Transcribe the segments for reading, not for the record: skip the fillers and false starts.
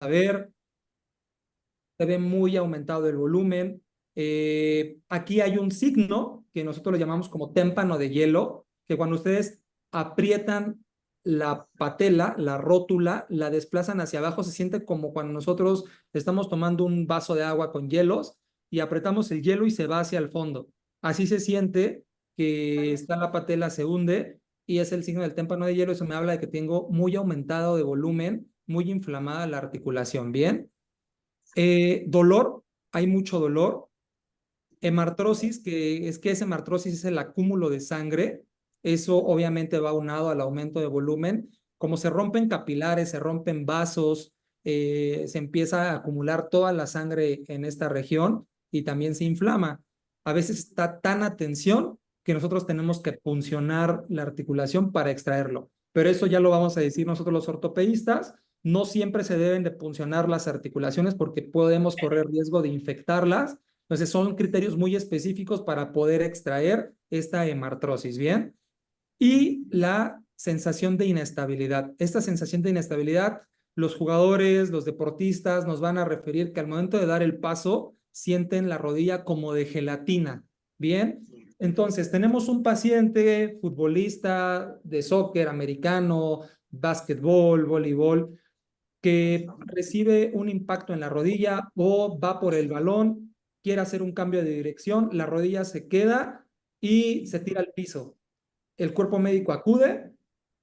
ver, se ve muy aumentado el volumen. Aquí hay un signo que nosotros lo llamamos como témpano de hielo, que cuando ustedes aprietan la patela, la rótula, la desplazan hacia abajo, se siente como cuando nosotros estamos tomando un vaso de agua con hielos y apretamos el hielo y se va hacia el fondo. Así se siente que está la patela, se hunde y es el signo del témpano de hielo. Eso me habla de que tengo muy aumentado de volumen, muy inflamada la articulación. Bien. Dolor, hay mucho dolor. Hemartrosis, que esa hemartrosis es el acúmulo de sangre. Eso obviamente va unado al aumento de volumen. Como se rompen capilares, se rompen vasos, se empieza a acumular toda la sangre en esta región y también se inflama. A veces está tan a tensión que nosotros tenemos que puncionar la articulación para extraerlo. Pero eso ya lo vamos a decir nosotros los ortopedistas. No siempre se deben de puncionar las articulaciones porque podemos correr riesgo de infectarlas. Entonces son criterios muy específicos para poder extraer esta hemartrosis, ¿bien? Y la sensación de inestabilidad. Esta sensación de inestabilidad, los jugadores, los deportistas nos van a referir que al momento de dar el paso sienten la rodilla como de gelatina, ¿bien? Entonces tenemos un paciente futbolista de soccer, americano, básquetbol, voleibol, que recibe un impacto en la rodilla o va por el balón, quiere hacer un cambio de dirección, la rodilla se queda y se tira al piso. El cuerpo médico acude,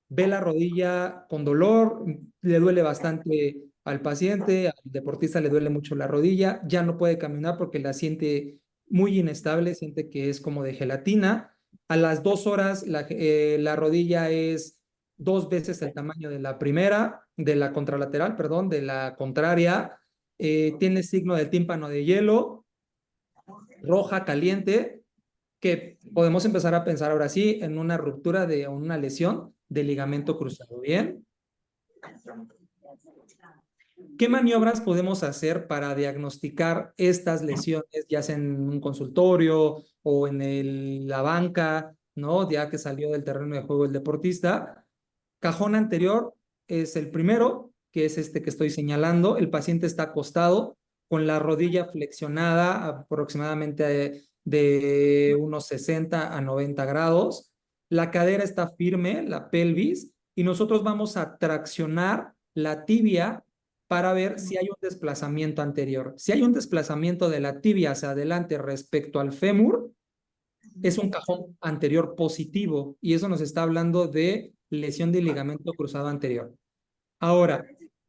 ve la rodilla con dolor, le duele bastante al paciente, al deportista le duele mucho la rodilla, ya no puede caminar porque la siente muy inestable, siente que es como de gelatina. A las 2 horas la rodilla es 2 veces el tamaño de la primera, de la contralateral, perdón, de la contraria. Tiene signo del tímpano de hielo, roja, caliente, que podemos empezar a pensar ahora sí en una ruptura de una lesión de ligamento cruzado. Bien. ¿Qué maniobras podemos hacer para diagnosticar estas lesiones, ya sea en un consultorio o en la banca, ¿no? Ya que salió del terreno de juego el deportista. Cajón anterior es el primero, que es este que estoy señalando. El paciente está acostado con la rodilla flexionada aproximadamente de unos 60 a 90 grados. La cadera está firme, la pelvis, y nosotros vamos a traccionar la tibia para ver si hay un desplazamiento anterior. Si hay un desplazamiento de la tibia hacia adelante respecto al fémur, es un cajón anterior positivo y eso nos está hablando de lesión de ligamento cruzado anterior. Ahora,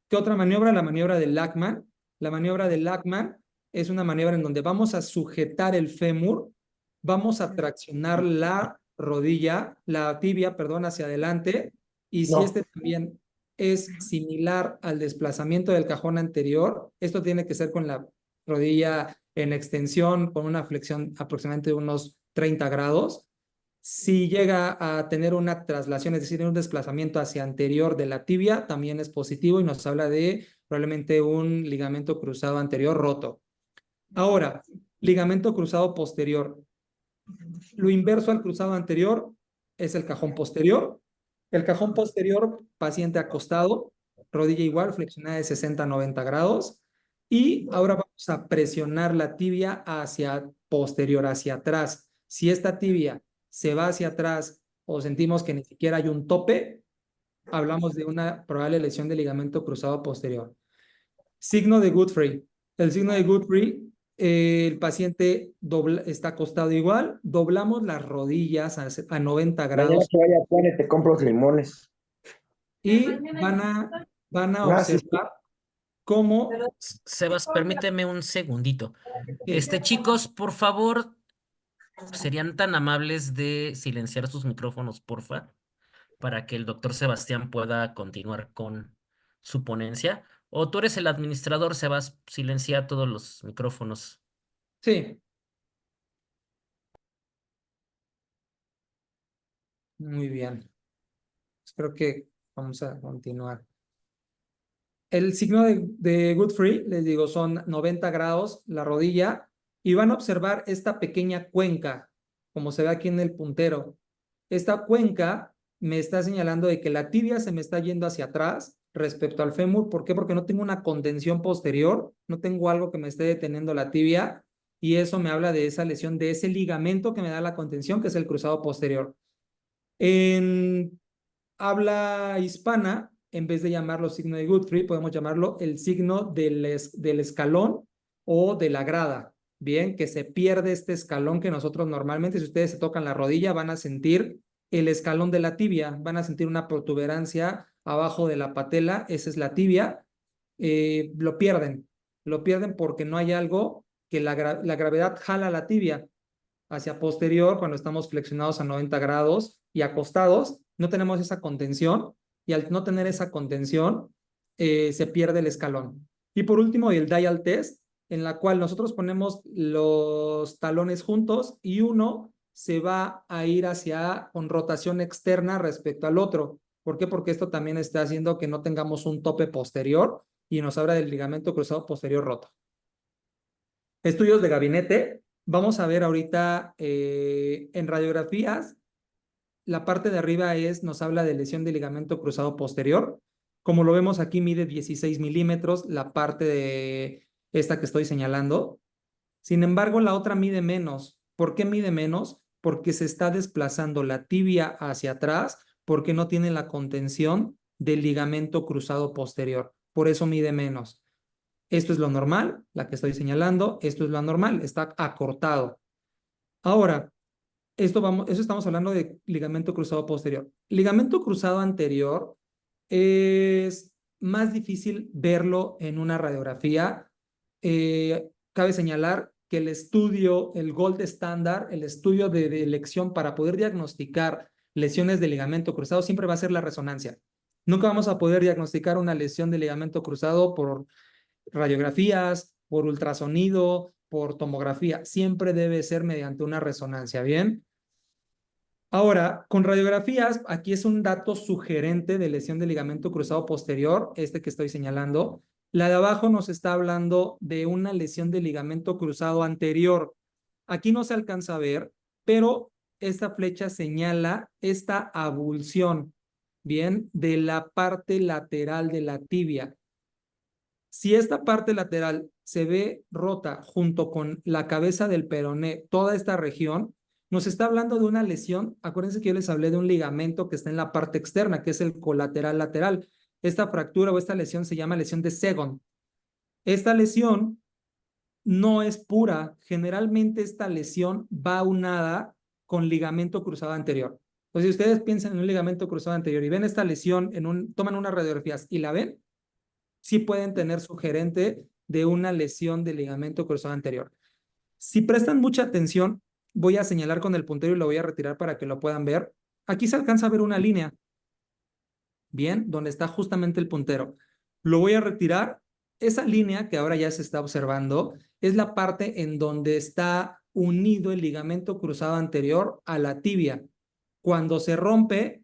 ¿qué otra maniobra? La maniobra de Lachman. La maniobra de Lachman es una maniobra en donde vamos a sujetar el fémur, vamos a traccionar la rodilla, la tibia, perdón, hacia adelante, y si No. este también es similar al desplazamiento del cajón anterior, esto tiene que ser con la rodilla en extensión, con una flexión aproximadamente de unos 30 grados. Si llega a tener una traslación, es decir, un desplazamiento hacia anterior de la tibia, también es positivo y nos habla de probablemente un ligamento cruzado anterior roto. Ahora, ligamento cruzado posterior. Lo inverso al cruzado anterior es el cajón posterior. El cajón posterior, paciente acostado, rodilla igual, flexionada de 60 a 90 grados. Y ahora vamos a presionar la tibia hacia posterior, hacia atrás. Si esta tibia se va hacia atrás o sentimos que ni siquiera hay un tope, hablamos de una probable lesión de ligamento cruzado posterior. Signo de Godfrey. El signo de Godfrey, el paciente está acostado igual, doblamos las rodillas a 90 Mañana grados que vaya a Juan te compro los limones. y van a Ah, sí, sí. observar cómo... Sebas, permíteme un segundito. Chicos, por favor, ¿serían tan amables de silenciar sus micrófonos, porfa? Para que el doctor Sebastián pueda continuar con su ponencia. O tú eres el administrador, Sebas, silencia todos los micrófonos. Sí, muy bien. Creo que vamos a continuar. El signo de Godfrey, les digo, son 90 grados la rodilla y van a observar esta pequeña cuenca, como se ve aquí en el puntero. Esta cuenca me está señalando de que la tibia se me está yendo hacia atrás respecto al fémur. ¿Por qué? Porque no tengo una contención posterior, no tengo algo que me esté deteniendo la tibia, y eso me habla de esa lesión, de ese ligamento que me da la contención, que es el cruzado posterior. En habla hispana, en vez de llamarlo signo de Guthrie, podemos llamarlo el signo del escalón o de la grada. Bien, que se pierde este escalón que nosotros normalmente, si ustedes se tocan la rodilla, van a sentir el escalón de la tibia, van a sentir una protuberancia abajo de la patela, esa es la tibia. Lo pierden porque no hay algo que la gravedad jala la tibia hacia posterior cuando estamos flexionados a 90 grados y acostados, no tenemos esa contención, y al no tener esa contención se pierde el escalón. Y por último, el dial test, en la cual nosotros ponemos los talones juntos y uno se va a ir hacia con rotación externa respecto al otro. ¿Por qué? Porque esto también está haciendo que no tengamos un tope posterior y nos habla del ligamento cruzado posterior roto. Estudios de gabinete. Vamos a ver ahorita en radiografías, la parte de arriba nos habla de lesión de ligamento cruzado posterior. Como lo vemos aquí, mide 16 milímetros la parte de esta que estoy señalando. Sin embargo, la otra mide menos. ¿Por qué mide menos? Porque se está desplazando la tibia hacia atrás, porque no tiene la contención del ligamento cruzado posterior. Por eso mide menos. Esto es lo normal, la que estoy señalando, esto es lo anormal, está acortado. Ahora, eso estamos hablando de ligamento cruzado posterior. Ligamento cruzado anterior es más difícil verlo en una radiografía. Cabe señalar que el estudio, el gold standard, el estudio de elección para poder diagnosticar lesiones de ligamento cruzado siempre va a ser la resonancia. Nunca vamos a poder diagnosticar una lesión de ligamento cruzado por radiografías, por ultrasonido, por tomografía. Siempre debe ser mediante una resonancia, ¿bien? Ahora, con radiografías, aquí es un dato sugerente de lesión de ligamento cruzado posterior, este que estoy señalando. La de abajo nos está hablando de una lesión de ligamento cruzado anterior. Aquí no se alcanza a ver, pero esta flecha señala esta abulsión, ¿bien? De la parte lateral de la tibia. Si esta parte lateral se ve rota junto con la cabeza del peroné, toda esta región, nos está hablando de una lesión. Acuérdense que yo les hablé de un ligamento que está en la parte externa, que es el colateral lateral. Esta fractura o esta lesión se llama lesión de Segon. Esta lesión no es pura. Generalmente esta lesión va aunada con ligamento cruzado anterior. Entonces, si ustedes piensan en un ligamento cruzado anterior y ven esta lesión, toman unas radiografías y la ven, sí pueden tener sugerente de una lesión de ligamento cruzado anterior. Si prestan mucha atención, voy a señalar con el puntero y lo voy a retirar para que lo puedan ver. Aquí se alcanza a ver una línea, bien, donde está justamente el puntero. Lo voy a retirar. Esa línea que ahora ya se está observando es la parte en donde está unido el ligamento cruzado anterior a la tibia. Cuando se rompe,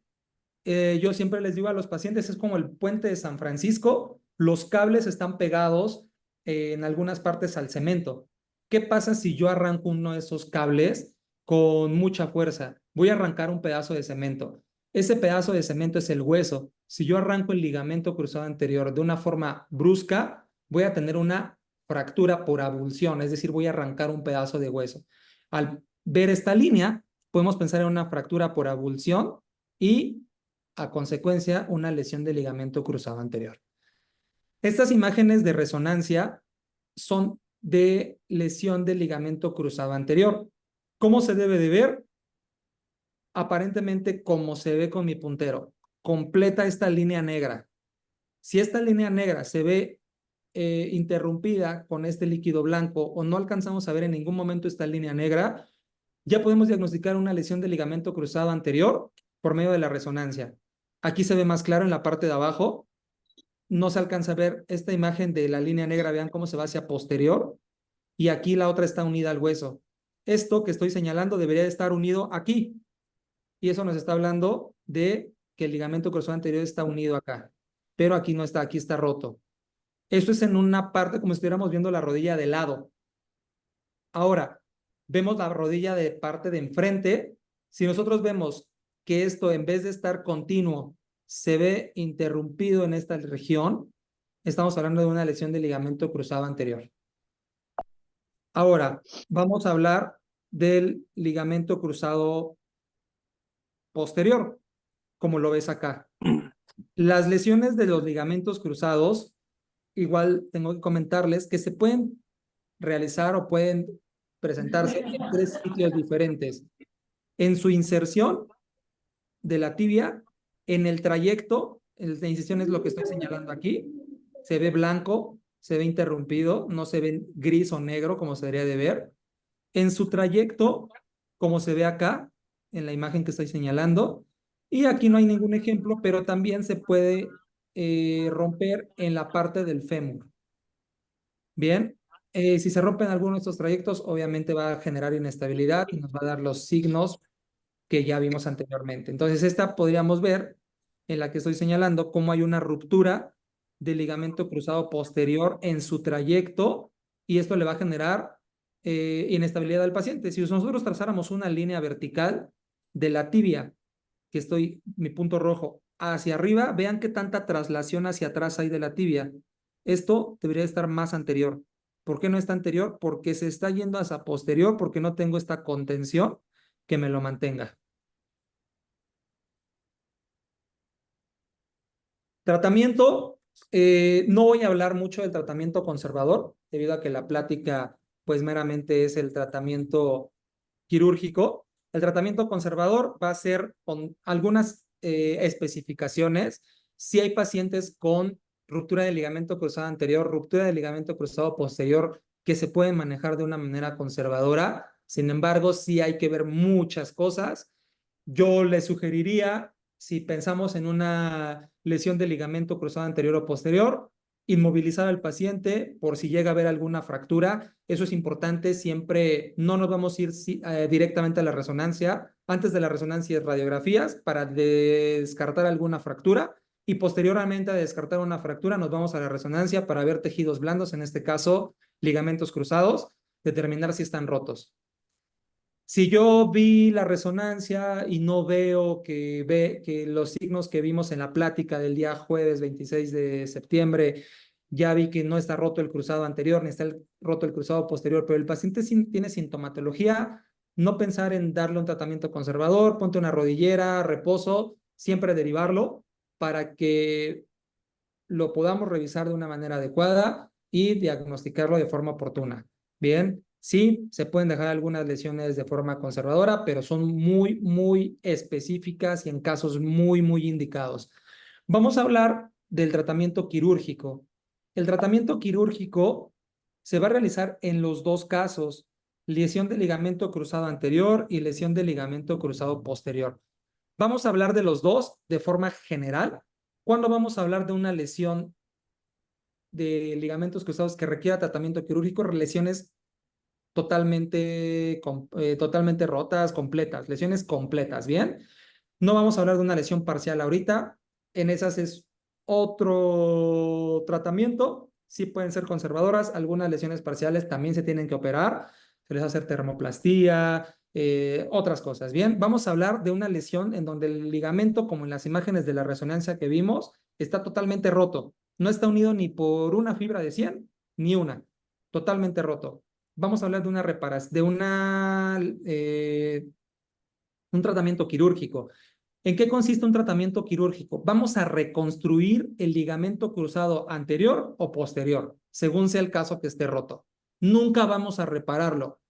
yo siempre les digo a los pacientes, es como el puente de San Francisco, los cables están pegados en algunas partes al cemento. ¿Qué pasa si yo arranco uno de esos cables con mucha fuerza? Voy a arrancar un pedazo de cemento. Ese pedazo de cemento es el hueso. Si yo arranco el ligamento cruzado anterior de una forma brusca, voy a tener una fractura por abulsión, es decir, voy a arrancar un pedazo de hueso. Al ver esta línea, podemos pensar en una fractura por abulsión y a consecuencia una lesión de ligamento cruzado anterior. Estas imágenes de resonancia son de lesión del ligamento cruzado anterior. ¿Cómo se debe de ver? Aparentemente como se ve con mi puntero. Completa esta línea negra. Si esta línea negra se ve interrumpida con este líquido blanco o no alcanzamos a ver en ningún momento esta línea negra, ya podemos diagnosticar una lesión de ligamento cruzado anterior por medio de la resonancia. Aquí se ve más claro en la parte de abajo. No se alcanza a ver esta imagen de la línea negra, vean cómo se va hacia posterior, y aquí la otra está unida al hueso. Esto que estoy señalando debería de estar unido aquí, y eso nos está hablando de que el ligamento cruzado anterior está unido acá, pero aquí no está, aquí está roto. Esto es en una parte como si estuviéramos viendo la rodilla de lado. Ahora, vemos la rodilla de parte de enfrente. Si nosotros vemos que esto, en vez de estar continuo, se ve interrumpido en esta región, estamos hablando de una lesión del ligamento cruzado anterior. Ahora, vamos a hablar del ligamento cruzado posterior, como lo ves acá. Las lesiones de los ligamentos cruzados, igual tengo que comentarles que se pueden realizar o pueden presentarse en 3 sitios diferentes. En su inserción de la tibia, en el trayecto, la incisión es lo que estoy señalando aquí, se ve blanco, se ve interrumpido, no se ve gris o negro como se debería de ver. En su trayecto, como se ve acá, en la imagen que estoy señalando, y aquí no hay ningún ejemplo, pero también se puede romper en la parte del fémur. Bien, si se rompen algunos de estos trayectos, obviamente va a generar inestabilidad y nos va a dar los signos que ya vimos anteriormente. Entonces, esta podríamos ver en la que estoy señalando cómo hay una ruptura del ligamento cruzado posterior en su trayecto y esto le va a generar inestabilidad al paciente. Si nosotros trazáramos una línea vertical de la tibia, que estoy, mi punto rojo, hacia arriba, vean qué tanta traslación hacia atrás hay de la tibia. Esto debería estar más anterior. ¿Por qué no está anterior? Porque se está yendo hacia posterior, porque no tengo esta contención que me lo mantenga. Tratamiento, no voy a hablar mucho del tratamiento conservador, debido a que la plática pues meramente es el tratamiento quirúrgico. El tratamiento conservador va a ser con algunas especificaciones. Si hay pacientes con ruptura del ligamento cruzado anterior, ruptura del ligamento cruzado posterior, que se pueden manejar de una manera conservadora. Sin embargo, sí hay que ver muchas cosas. Yo le sugeriría, si pensamos en una lesión del ligamento cruzado anterior o posterior, inmovilizar al paciente por si llega a haber alguna fractura. Eso es importante. Siempre no nos vamos a ir directamente a la resonancia. Antes de la resonancia, radiografías para descartar alguna fractura y posteriormente a descartar una fractura nos vamos a la resonancia para ver tejidos blandos, en este caso ligamentos cruzados, determinar si están rotos. Si yo vi la resonancia y no veo que los signos que vimos en la plática del día jueves 26 de septiembre, ya vi que no está roto el cruzado anterior, ni está roto el cruzado posterior, pero el paciente tiene sintomatología, no pensar en darle un tratamiento conservador, ponte una rodillera, reposo, siempre derivarlo para que lo podamos revisar de una manera adecuada y diagnosticarlo de forma oportuna. Bien, sí, se pueden dejar algunas lesiones de forma conservadora, pero son muy, muy específicas y en casos muy, muy indicados. Vamos a hablar del tratamiento quirúrgico. El tratamiento quirúrgico se va a realizar en los dos casos, lesión del ligamento cruzado anterior y lesión del ligamento cruzado posterior. Vamos a hablar de los dos de forma general. ¿Cuándo vamos a hablar de una lesión de ligamentos cruzados que requiera tratamiento quirúrgico? Lesiones totalmente rotas, completas, lesiones completas, ¿bien? No vamos a hablar de una lesión parcial ahorita. En esas es otro tratamiento. Sí pueden ser conservadoras. Algunas lesiones parciales también se tienen que operar. Se les hace termoplastía, otras cosas. Bien, vamos a hablar de una lesión en donde el ligamento, como en las imágenes de la resonancia que vimos, está totalmente roto. No está unido ni por una fibra de 100, ni una. Totalmente roto. Vamos a hablar de una reparación, un tratamiento quirúrgico. ¿En qué consiste un tratamiento quirúrgico? Vamos a reconstruir el ligamento cruzado anterior o posterior, según sea el caso que esté roto. Nunca vamos a repararlo.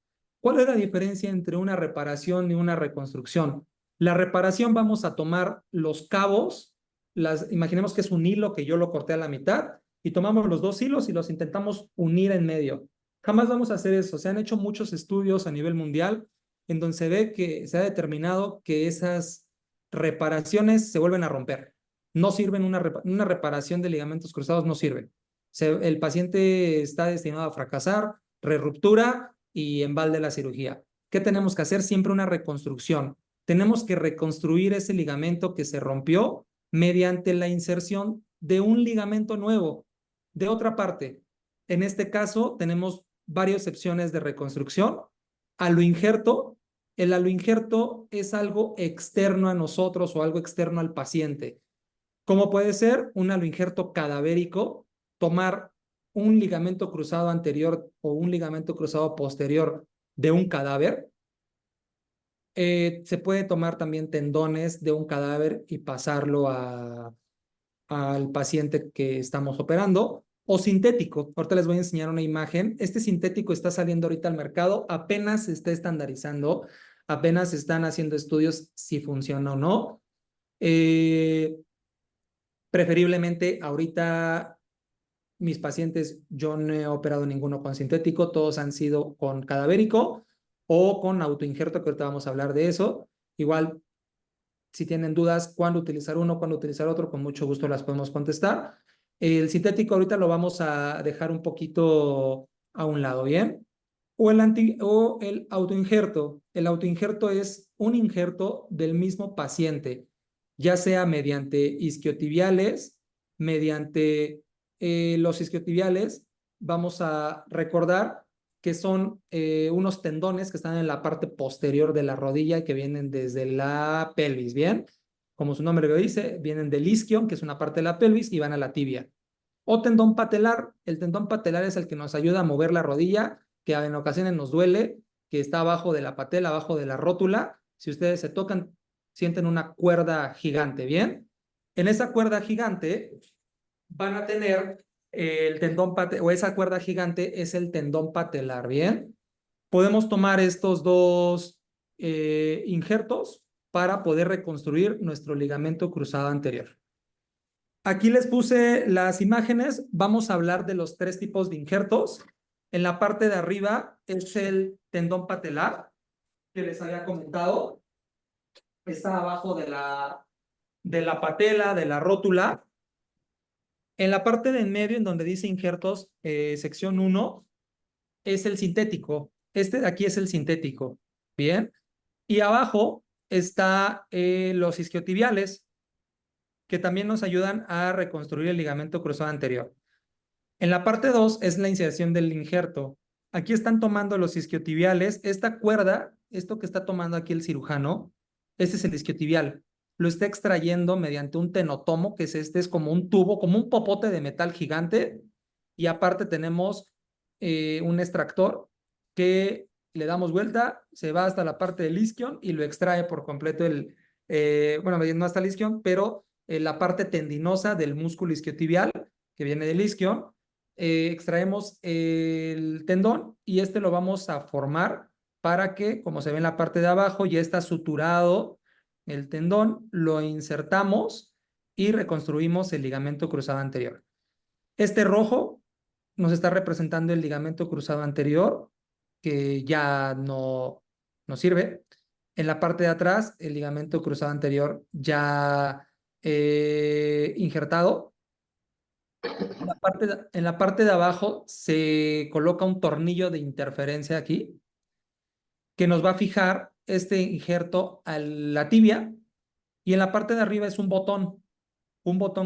¿Cuál es la diferencia entre una reparación y una reconstrucción? La reparación vamos a tomar los cabos, imaginemos que es un hilo que yo lo corté a la mitad y tomamos los dos hilos y los intentamos unir en medio. Jamás vamos a hacer eso. Se han hecho muchos estudios a nivel mundial en donde se ve que se ha determinado que esas reparaciones se vuelven a romper. No sirven, una reparación de ligamentos cruzados no sirve. El paciente está destinado a fracasar, reruptura y embalde la cirugía. ¿Qué tenemos que hacer? Siempre una reconstrucción. Tenemos que reconstruir ese ligamento que se rompió mediante la inserción de un ligamento nuevo. De otra parte, en este caso tenemos varias opciones de reconstrucción. Aloinjerto. El aloinjerto es algo externo a nosotros o algo externo al paciente. como puede ser un aloinjerto cadavérico, tomar un ligamento cruzado anterior o un ligamento cruzado posterior de un cadáver. Se puede tomar también tendones de un cadáver y pasarlo al paciente que estamos operando, o sintético. Ahorita les voy a enseñar una imagen. Este sintético está saliendo ahorita al mercado, apenas se está estandarizando, apenas se están haciendo estudios si funciona o no. Preferiblemente ahorita mis pacientes, yo no he operado ninguno con sintético, todos han sido con cadavérico o con autoinjerto, que ahorita vamos a hablar de eso. Igual, si tienen dudas cuándo utilizar uno, cuándo utilizar otro, con mucho gusto las podemos contestar. El sintético ahorita lo vamos a dejar un poquito a un lado, ¿bien? O el autoinjerto. El autoinjerto es un injerto del mismo paciente, ya sea mediante isquiotibiales, mediante los isquiotibiales, vamos a recordar que son unos tendones que están en la parte posterior de la rodilla y que vienen desde la pelvis, ¿bien? Como su nombre lo dice, vienen del isquion, que es una parte de la pelvis, y van a la tibia. O tendón patelar. El tendón patelar es el que nos ayuda a mover la rodilla, que en ocasiones nos duele, que está abajo de la patela, abajo de la rótula. Si ustedes se tocan, sienten una cuerda gigante, ¿bien? En esa cuerda gigante van a tener el tendón patelar, o esa cuerda gigante es el tendón patelar, ¿bien? Podemos tomar estos dos injertos para poder reconstruir nuestro ligamento cruzado anterior. Aquí les puse las imágenes. Vamos a hablar de los tres tipos de injertos. En la parte de arriba es el tendón patelar, que les había comentado. Está abajo de la patela, de la rótula. En la parte de en medio, en donde dice injertos, sección 1, es el sintético. Este de aquí es el sintético. Bien. Y abajo está los isquiotibiales, que también nos ayudan a reconstruir el ligamento cruzado anterior. En la parte 2 es la inserción del injerto. Aquí están tomando los isquiotibiales. Esta cuerda, esto que está tomando aquí el cirujano, este es el isquiotibial. Lo está extrayendo mediante un tenotomo, que es como un tubo, como un popote de metal gigante. Y aparte tenemos un extractor que le damos vuelta, se va hasta la parte del isquion y lo extrae por completo bueno, no hasta el isquion, pero la parte tendinosa del músculo isquiotibial que viene del isquion. Extraemos el tendón y este lo vamos a formar para que, como se ve en la parte de abajo, ya está suturado el tendón, lo insertamos y reconstruimos el ligamento cruzado anterior. Este rojo nos está representando el ligamento cruzado anterior, que ya no sirve. En la parte de atrás, el ligamento cruzado anterior ya injertado. En la parte de abajo se coloca un tornillo de interferencia aquí que nos va a fijar este injerto a la tibia, y en la parte de arriba es un botón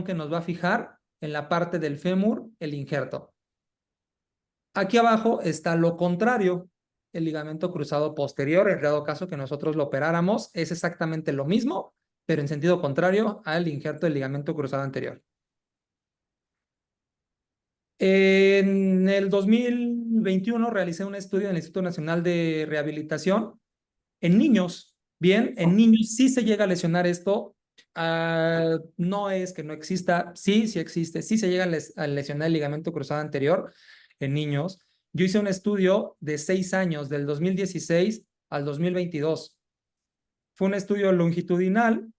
que nos va a fijar en la parte del fémur el injerto. Aquí abajo está lo contrario, el ligamento cruzado posterior. En dado caso que nosotros lo operáramos, es exactamente lo mismo, pero en sentido contrario al injerto del ligamento cruzado anterior. En el 2021 realicé un estudio en el Instituto Nacional de Rehabilitación en niños. Bien, en niños sí se llega a lesionar esto. No es que no exista, sí, sí existe, sí se llega a lesionar el ligamento cruzado anterior en niños. Yo hice un estudio de 6 años, del 2016 al 2022. Fue un estudio longitudinal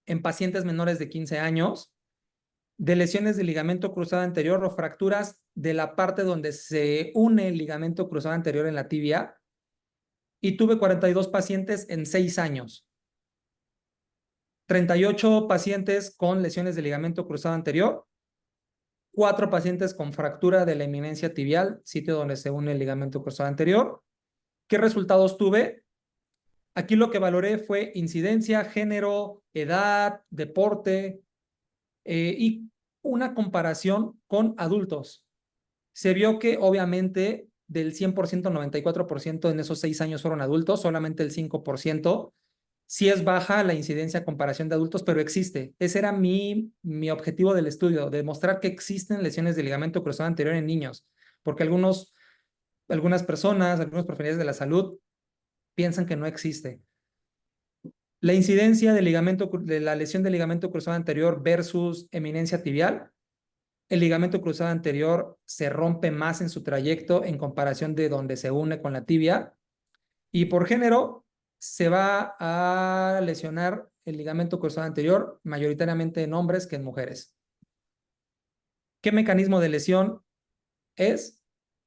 en pacientes menores de 15 años, de lesiones del ligamento cruzado anterior o fracturas de la parte donde se une el ligamento cruzado anterior en la tibia, y tuve 42 pacientes en 6 años. 38 pacientes con lesiones de ligamento cruzado anterior, 4 pacientes con fractura de la eminencia tibial, sitio donde se une el ligamento cruzado anterior. ¿Qué resultados tuve? Aquí lo que valoré fue incidencia, género, edad, deporte, y una comparación con adultos. Se vio que obviamente del 100%, 94% en esos 6 años fueron adultos, solamente el 5% Sí es baja la incidencia a comparación de adultos, pero existe. Ese era mi objetivo del estudio, demostrar que existen lesiones de ligamento cruzado anterior en niños, porque algunas personas, algunos profesionales de la salud piensan que no existe. La incidencia de la lesión del ligamento cruzado anterior versus eminencia tibial. El ligamento cruzado anterior se rompe más en su trayecto en comparación de donde se une con la tibia. Y por género, se va a lesionar el ligamento cruzado anterior mayoritariamente en hombres que en mujeres. ¿Qué mecanismo de lesión es?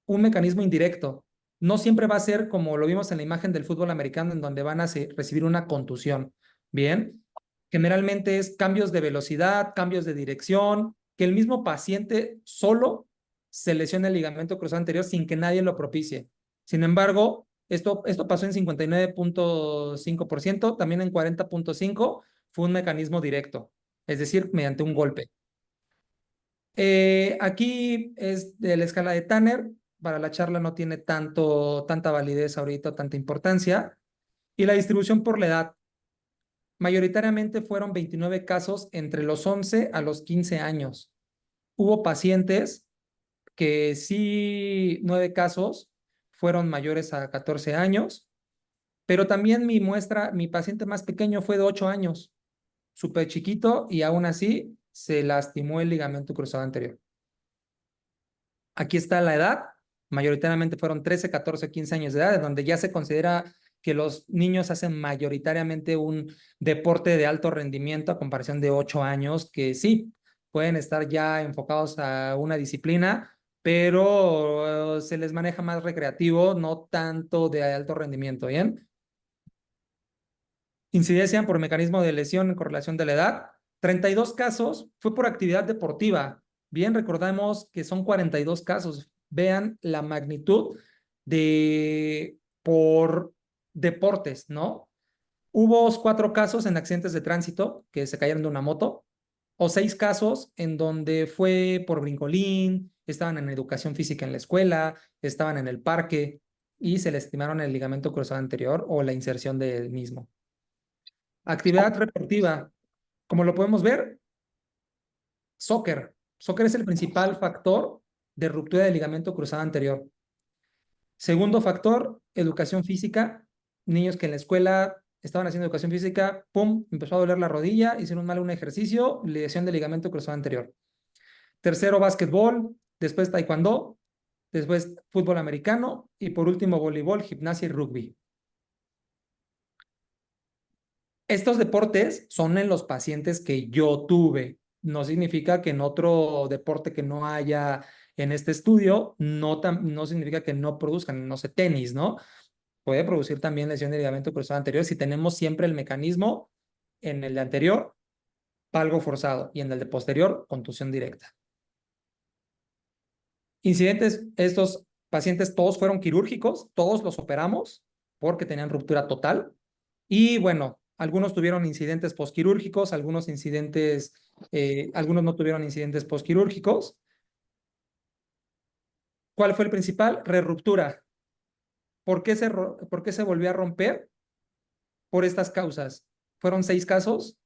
Un mecanismo indirecto. No siempre va a ser como lo vimos en la imagen del fútbol americano, en donde van a recibir una contusión. Bien, generalmente es cambios de velocidad, cambios de dirección, que el mismo paciente solo se lesiona el ligamento cruzado anterior sin que nadie lo propicie. Sin embargo, esto pasó en 59.5%, también en 40.5% fue un mecanismo directo, es decir, mediante un golpe. Aquí es de la escala de Tanner. Para la charla no tiene tanta validez ahorita, tanta importancia. Y la distribución por la edad. Mayoritariamente fueron 29 casos entre los 11 a los 15 años. Hubo pacientes que sí, 9 casos fueron mayores a 14 años, pero también mi paciente más pequeño fue de 8 años, súper chiquito, y aún así se lastimó el ligamento cruzado anterior. Aquí está la edad, mayoritariamente fueron 13, 14, 15 años de edad, en donde ya se considera que los niños hacen mayoritariamente un deporte de alto rendimiento a comparación de 8 años, que sí, pueden estar ya enfocados a una disciplina, pero se les maneja más recreativo, no tanto de alto rendimiento, ¿bien? Incidencia por mecanismo de lesión en correlación de la edad. 32 casos fue por actividad deportiva. Bien, recordamos que son 42 casos. Vean la magnitud por deportes, ¿no? Hubo 4 casos en accidentes de tránsito que se cayeron de una moto, o 6 casos en donde fue por brincolín, estaban en educación física en la escuela, estaban en el parque y se les estimaron el ligamento cruzado anterior o la inserción del mismo. Actividad deportiva. Como lo podemos ver, soccer. Soccer es el principal factor de ruptura del ligamento cruzado anterior. Segundo factor, educación física. Niños que en la escuela estaban haciendo educación física, pum, empezó a doler la rodilla, hicieron mal un ejercicio, lesión del ligamento cruzado anterior. Tercero, básquetbol, después taekwondo, después fútbol americano y por último voleibol, gimnasia y rugby. Estos deportes son en los pacientes que yo tuve. No significa que en otro deporte que no haya en este estudio, no significa que no produzcan, no sé, tenis, ¿no? Puede producir también lesión de ligamento cruzado anterior si tenemos siempre el mecanismo en el de anterior, valgo forzado, y en el de posterior, contusión directa. Incidentes, estos pacientes todos fueron quirúrgicos, todos los operamos porque tenían ruptura total. Y bueno, algunos tuvieron incidentes posquirúrgicos, algunos no tuvieron incidentes posquirúrgicos. ¿Cuál fue el principal? Reruptura. ¿Por qué se volvió a romper? Por estas causas. Fueron 6 casos.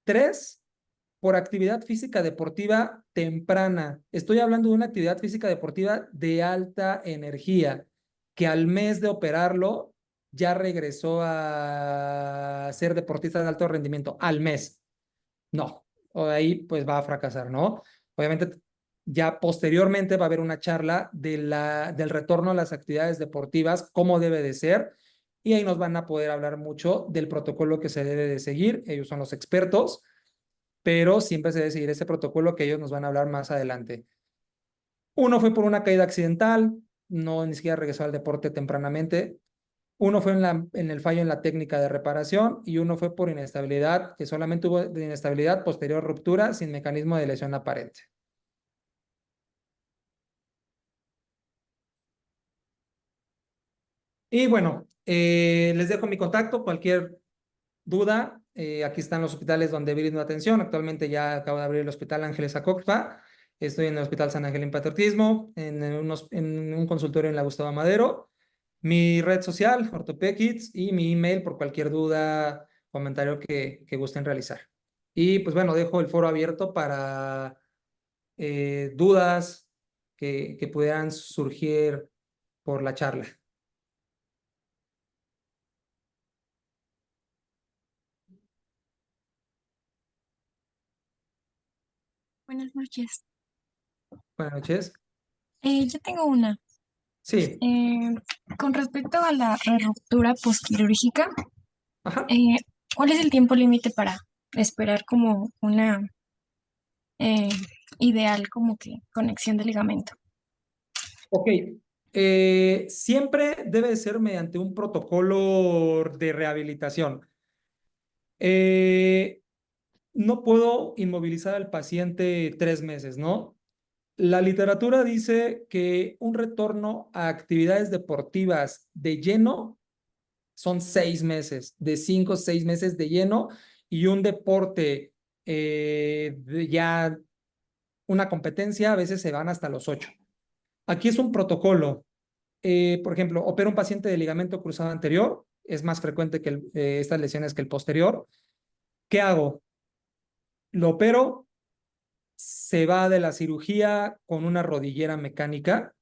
3 por actividad física deportiva temprana. Estoy hablando de una actividad física deportiva de alta energía, que al mes de operarlo ya regresó a ser deportista de alto rendimiento. Al mes. No, o ahí pues va a fracasar, ¿no? Obviamente ya posteriormente va a haber una charla del retorno a las actividades deportivas, cómo debe de ser, y ahí nos van a poder hablar mucho del protocolo que se debe de seguir. Ellos son los expertos, pero siempre se debe seguir ese protocolo que ellos nos van a hablar más adelante. Uno fue por una caída accidental, no ni siquiera regresó al deporte tempranamente. Uno fue en el fallo en la técnica de reparación y uno fue por inestabilidad, que solamente hubo de inestabilidad posterior ruptura sin mecanismo de lesión aparente. Y bueno, les dejo mi contacto, cualquier duda, aquí están los hospitales donde brindo atención. Actualmente ya acabo de abrir el Hospital Ángeles Acoxpa. Estoy en el Hospital San Ángel en Patriotismo, en un consultorio en la Gustavo Madero. Mi red social, OrtopeKids, y mi email por cualquier duda, comentario que gusten realizar. Y pues bueno, dejo el foro abierto para dudas que pudieran surgir por la charla. Buenas noches. Buenas noches. Yo tengo una. Sí, Eh, con respecto a la ruptura postquirúrgica, ajá. eh, ¿cuál es el tiempo límite para esperar como una eh, ideal como que conexión de ligamento? Ok. Siempre debe ser mediante un protocolo de rehabilitación. Eh, no puedo inmovilizar al paciente 3 meses, ¿no? La literatura dice que un retorno a actividades deportivas de lleno son 6 meses, de 5 o 6 meses de lleno, y un deporte ya una competencia a veces se van hasta los 8. Aquí es un protocolo. Por ejemplo, opera un paciente de ligamento cruzado anterior, es más frecuente que estas lesiones que el posterior. ¿Qué hago? Lo opero, se va de la cirugía con una rodillera mecánica.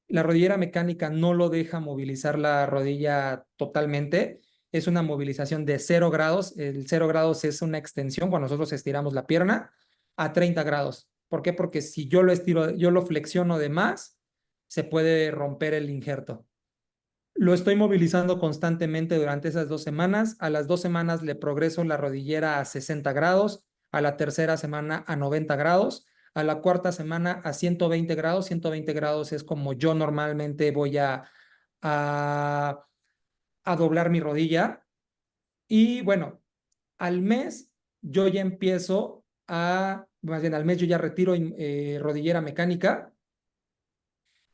La rodillera mecánica no lo deja movilizar la rodilla totalmente. Es una movilización de 0 grados. El 0 grados es una extensión cuando nosotros estiramos la pierna a 30 grados. ¿Por qué? Porque si yo lo estiro, yo lo flexiono de más, se puede romper el injerto. Lo estoy movilizando constantemente durante esas 2 semanas. A las 2 semanas le progreso la rodillera a 60 grados, a la tercera semana a 90 grados, a la cuarta semana a 120 grados. 120 grados es como yo normalmente voy a, a doblar mi rodilla. Y bueno, al mes yo ya empiezo más bien al mes yo ya retiro rodillera mecánica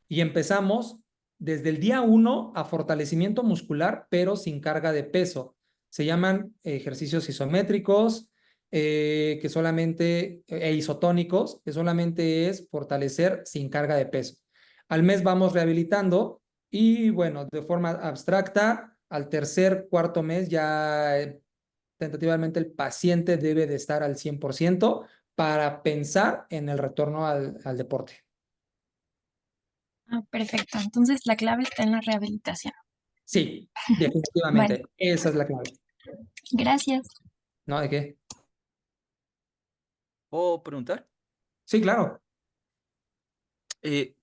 y empezamos desde el día 1 a fortalecimiento muscular, pero sin carga de peso. Se llaman ejercicios isométricos, que solamente, e isotónicos, que solamente es fortalecer sin carga de peso. Al mes vamos rehabilitando y bueno, de forma abstracta, al tercer, cuarto mes ya tentativamente el paciente debe de estar al 100% para pensar en el retorno al deporte. Ah, perfecto. Entonces la clave está en la rehabilitación. Sí, Vale, definitivamente. Esa es la clave. gracias. ¿No? ¿De qué? ¿Puedo preguntar? Sí, claro.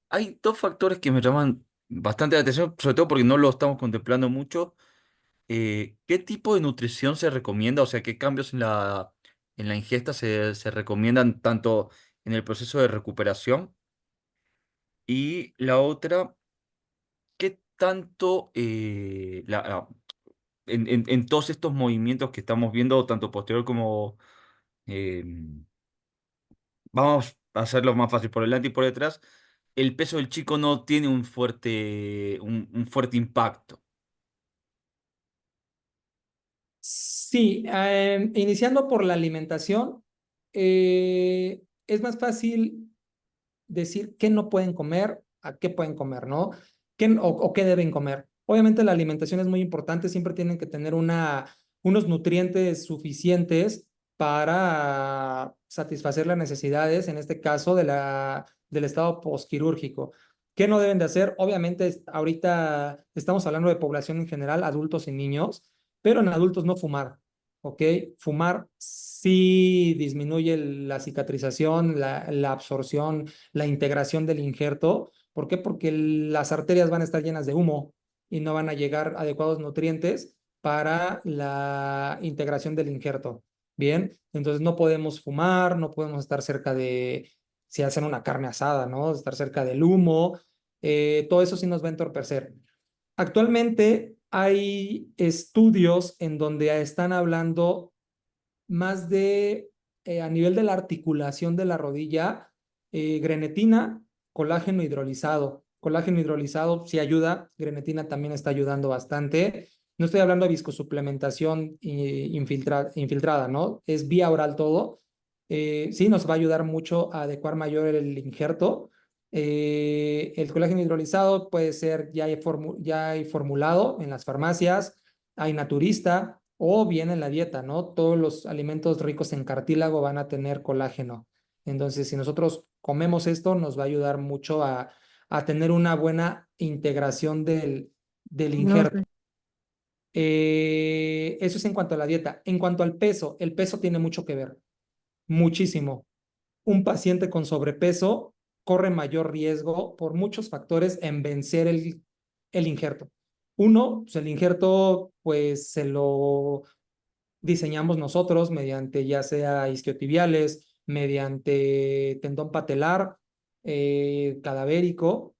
Hay dos factores que me llaman bastante la atención, sobre todo porque no lo estamos contemplando mucho. ¿Qué tipo de nutrición se recomienda? O sea, ¿qué cambios en la ingesta se recomiendan tanto en el proceso de recuperación? Y la otra, ¿qué tanto en todos estos movimientos que estamos viendo, tanto posterior como eh, vamos a hacerlo más fácil por delante y por detrás, el peso del chico no tiene un fuerte impacto? Sí, iniciando por la alimentación, es más fácil decir qué no pueden comer, a qué pueden comer, ¿no? O qué deben comer. Obviamente la alimentación es muy importante, siempre tienen que tener unos nutrientes suficientes para satisfacer las necesidades, en este caso del estado posquirúrgico. ¿Qué no deben de hacer? Obviamente, ahorita estamos hablando de población en general, adultos y niños, pero en adultos no fumar, ¿ok? Fumar sí disminuye la cicatrización, la absorción, la integración del injerto. ¿Por qué? Porque las arterias van a estar llenas de humo y no van a llegar adecuados nutrientes para la integración del injerto. Bien, entonces no podemos fumar, no podemos estar cerca si hacen una carne asada, ¿no? Estar cerca del humo, todo eso sí nos va a entorpecer. Actualmente hay estudios en donde están hablando más a nivel de la articulación de la rodilla, grenetina, colágeno hidrolizado. Colágeno hidrolizado sí ayuda, grenetina también está ayudando bastante. No estoy hablando de viscosuplementación infiltrada, ¿no? Es vía oral todo. Sí, nos va a ayudar mucho a adecuar mayor el injerto. El colágeno hidrolizado puede ser ya hay formulado en las farmacias, hay naturista o bien en la dieta, ¿no? Todos los alimentos ricos en cartílago van a tener colágeno. Entonces, si nosotros comemos esto, nos va a ayudar mucho a tener una buena integración del injerto. Eso es en cuanto a la dieta. En cuanto al peso, el peso tiene mucho que ver, muchísimo. Un paciente con sobrepeso corre mayor riesgo por muchos factores en vencer el injerto. Uno, pues el injerto, pues se lo diseñamos nosotros mediante ya sea isquiotibiales, mediante tendón patelar, cadavérico.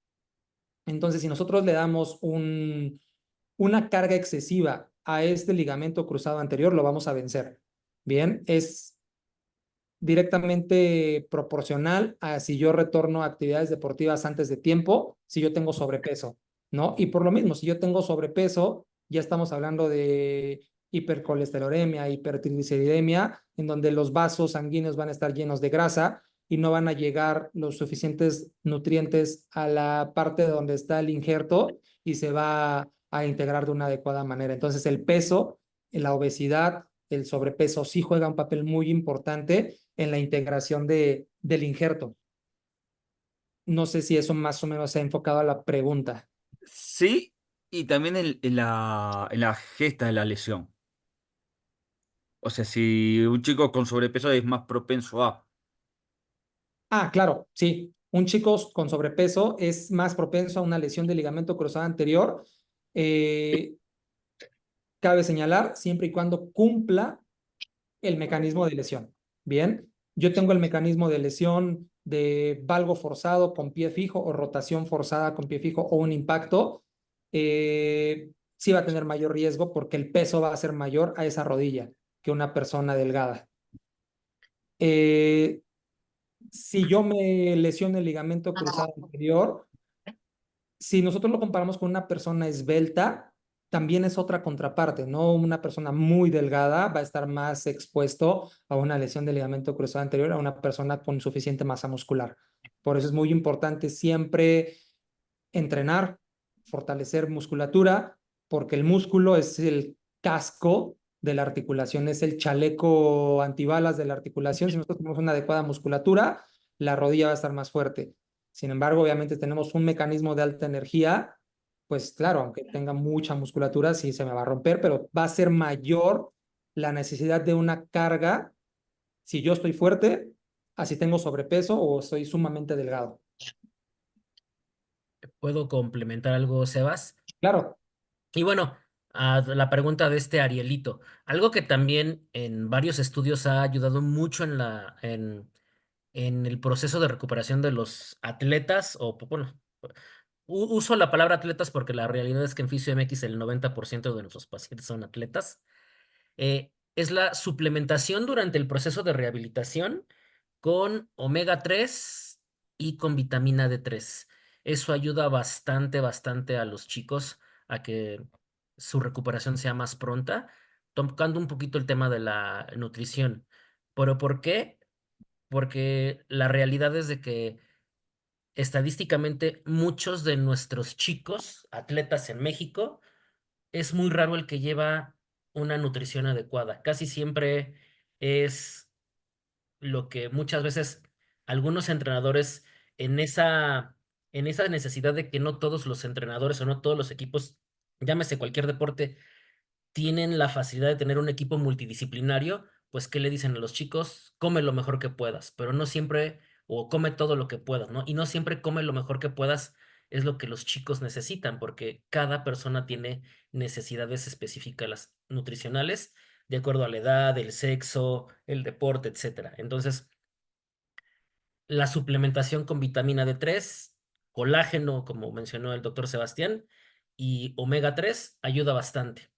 Entonces, si nosotros le damos una carga excesiva a este ligamento cruzado anterior, lo vamos a vencer. Bien, es directamente proporcional a si yo retorno a actividades deportivas antes de tiempo, si yo tengo sobrepeso, ¿no? Y por lo mismo, si yo tengo sobrepeso, ya estamos hablando de hipercolesterolemia, hipertrigliceridemia, en donde los vasos sanguíneos van a estar llenos de grasa y no van a llegar los suficientes nutrientes a la parte donde está el injerto y se va a integrar de una adecuada manera. Entonces, el peso, la obesidad, el sobrepeso sí juega un papel muy importante en la integración del injerto. No sé si eso más o menos se ha enfocado a la pregunta. Sí, y también en la gesta de la lesión. O sea, si un chico con sobrepeso es más propenso a... Ah, claro, sí. Un chico con sobrepeso es más propenso a una lesión de ligamento cruzado anterior. Eh, Cabe señalar, siempre y cuando cumpla el mecanismo de lesión. Bien, yo tengo el mecanismo de lesión de valgo forzado con pie fijo o rotación forzada con pie fijo o un impacto. Sí va a tener mayor riesgo porque el peso va a ser mayor a esa rodilla que una persona delgada. Eh, si yo me lesiono el ligamento cruzado anterior, si nosotros lo comparamos con una persona esbelta, también es otra contraparte, ¿no? Una persona muy delgada va a estar más expuesto a una lesión del ligamento cruzado anterior a una persona con suficiente masa muscular. Por eso es muy importante siempre entrenar, fortalecer musculatura, porque el músculo es el casco de la articulación, es el chaleco antibalas de la articulación. Si nosotros tenemos una adecuada musculatura, la rodilla va a estar más fuerte. Sin embargo, obviamente tenemos un mecanismo de alta energía, pues claro, aunque tenga mucha musculatura, sí se me va a romper, pero va a ser mayor la necesidad de una carga si yo estoy fuerte, así tengo sobrepeso o soy sumamente delgado. ¿Puedo complementar algo, Sebas? Claro, Y bueno, a la pregunta de este Arielito, algo que también en varios estudios ha ayudado mucho en el proceso de recuperación de los atletas, o bueno, uso la palabra atletas porque la realidad es que en Fisio MX el 90% de nuestros pacientes son atletas, es la suplementación durante el proceso de rehabilitación con omega 3 y con vitamina D3. Eso ayuda bastante, bastante a los chicos a que su recuperación sea más pronta, tocando un poquito el tema de la nutrición. ¿Pero por qué? Porque la realidad es de que estadísticamente muchos de nuestros chicos, atletas en México, es muy raro el que lleva una nutrición adecuada. Casi siempre es lo que muchas veces algunos entrenadores en en esa necesidad de que no todos los entrenadores o no todos los equipos, llámese cualquier deporte, tienen la facilidad de tener un equipo multidisciplinario, pues ¿qué le dicen a los chicos? Come lo mejor que puedas, pero no siempre, o come todo lo que puedas, ¿no? Y no siempre come lo mejor que puedas es lo que los chicos necesitan, porque cada persona tiene necesidades específicas nutricionales de acuerdo a la edad, el sexo, el deporte, etcétera. Entonces, la suplementación con vitamina D3, colágeno, como mencionó el doctor Sebastián, y omega 3 ayuda bastante.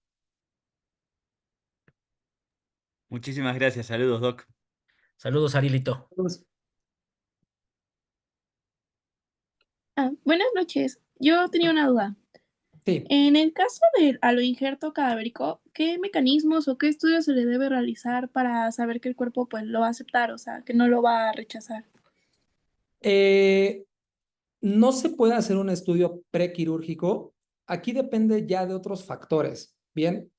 Muchísimas gracias, saludos, Doc. Saludos, Arilito. pues, Buenas noches. Yo tenía una duda. sí. En el caso del aloinjerto cadavérico, ¿qué mecanismos o qué estudios se le debe realizar para saber que el cuerpo pues lo va a aceptar, o sea, que no lo va a rechazar? Eh, No se puede hacer un estudio prequirúrgico. Aquí depende ya de otros factores. Bien,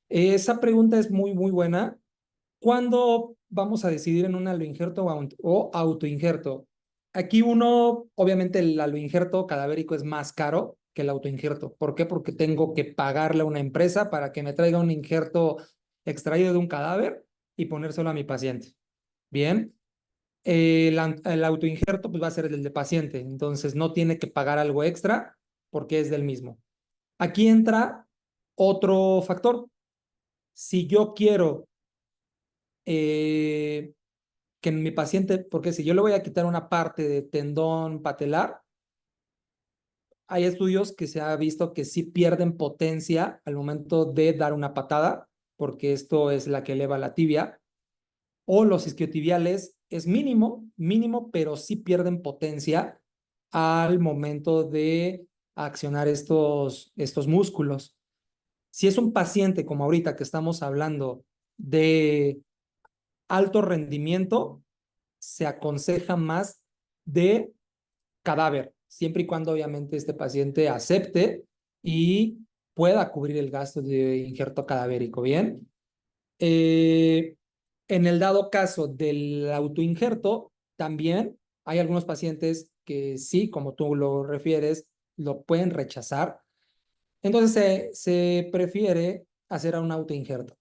esa pregunta es muy buena. ¿Cuándo vamos a decidir en un aloinjerto o autoinjerto? Aquí obviamente el aloinjerto cadavérico es más caro que el autoinjerto. ¿Por qué? Porque tengo que pagarle a una empresa para que me traiga un injerto extraído de un cadáver y ponérselo a mi paciente. Bien, el autoinjerto pues va a ser el del paciente, entonces no tiene que pagar algo extra porque es del mismo. Aquí entra otro factor. Si yo quiero que mi paciente, porque si yo le voy a quitar una parte de tendón patelar, hay estudios que se ha visto que sí pierden potencia al momento de dar una patada, porque esto es la que eleva la tibia, o los isquiotibiales es mínimo, pero sí pierden potencia al momento de accionar estos músculos. Si es un paciente como ahorita que estamos hablando de alto rendimiento, se aconseja más de cadáver, siempre y cuando obviamente este paciente acepte y pueda cubrir el gasto de injerto cadavérico, ¿bien? En el dado caso del autoinjerto, también hay algunos pacientes que sí, como tú lo refieres, lo pueden rechazar. Entonces se prefiere hacer a un autoinjerto.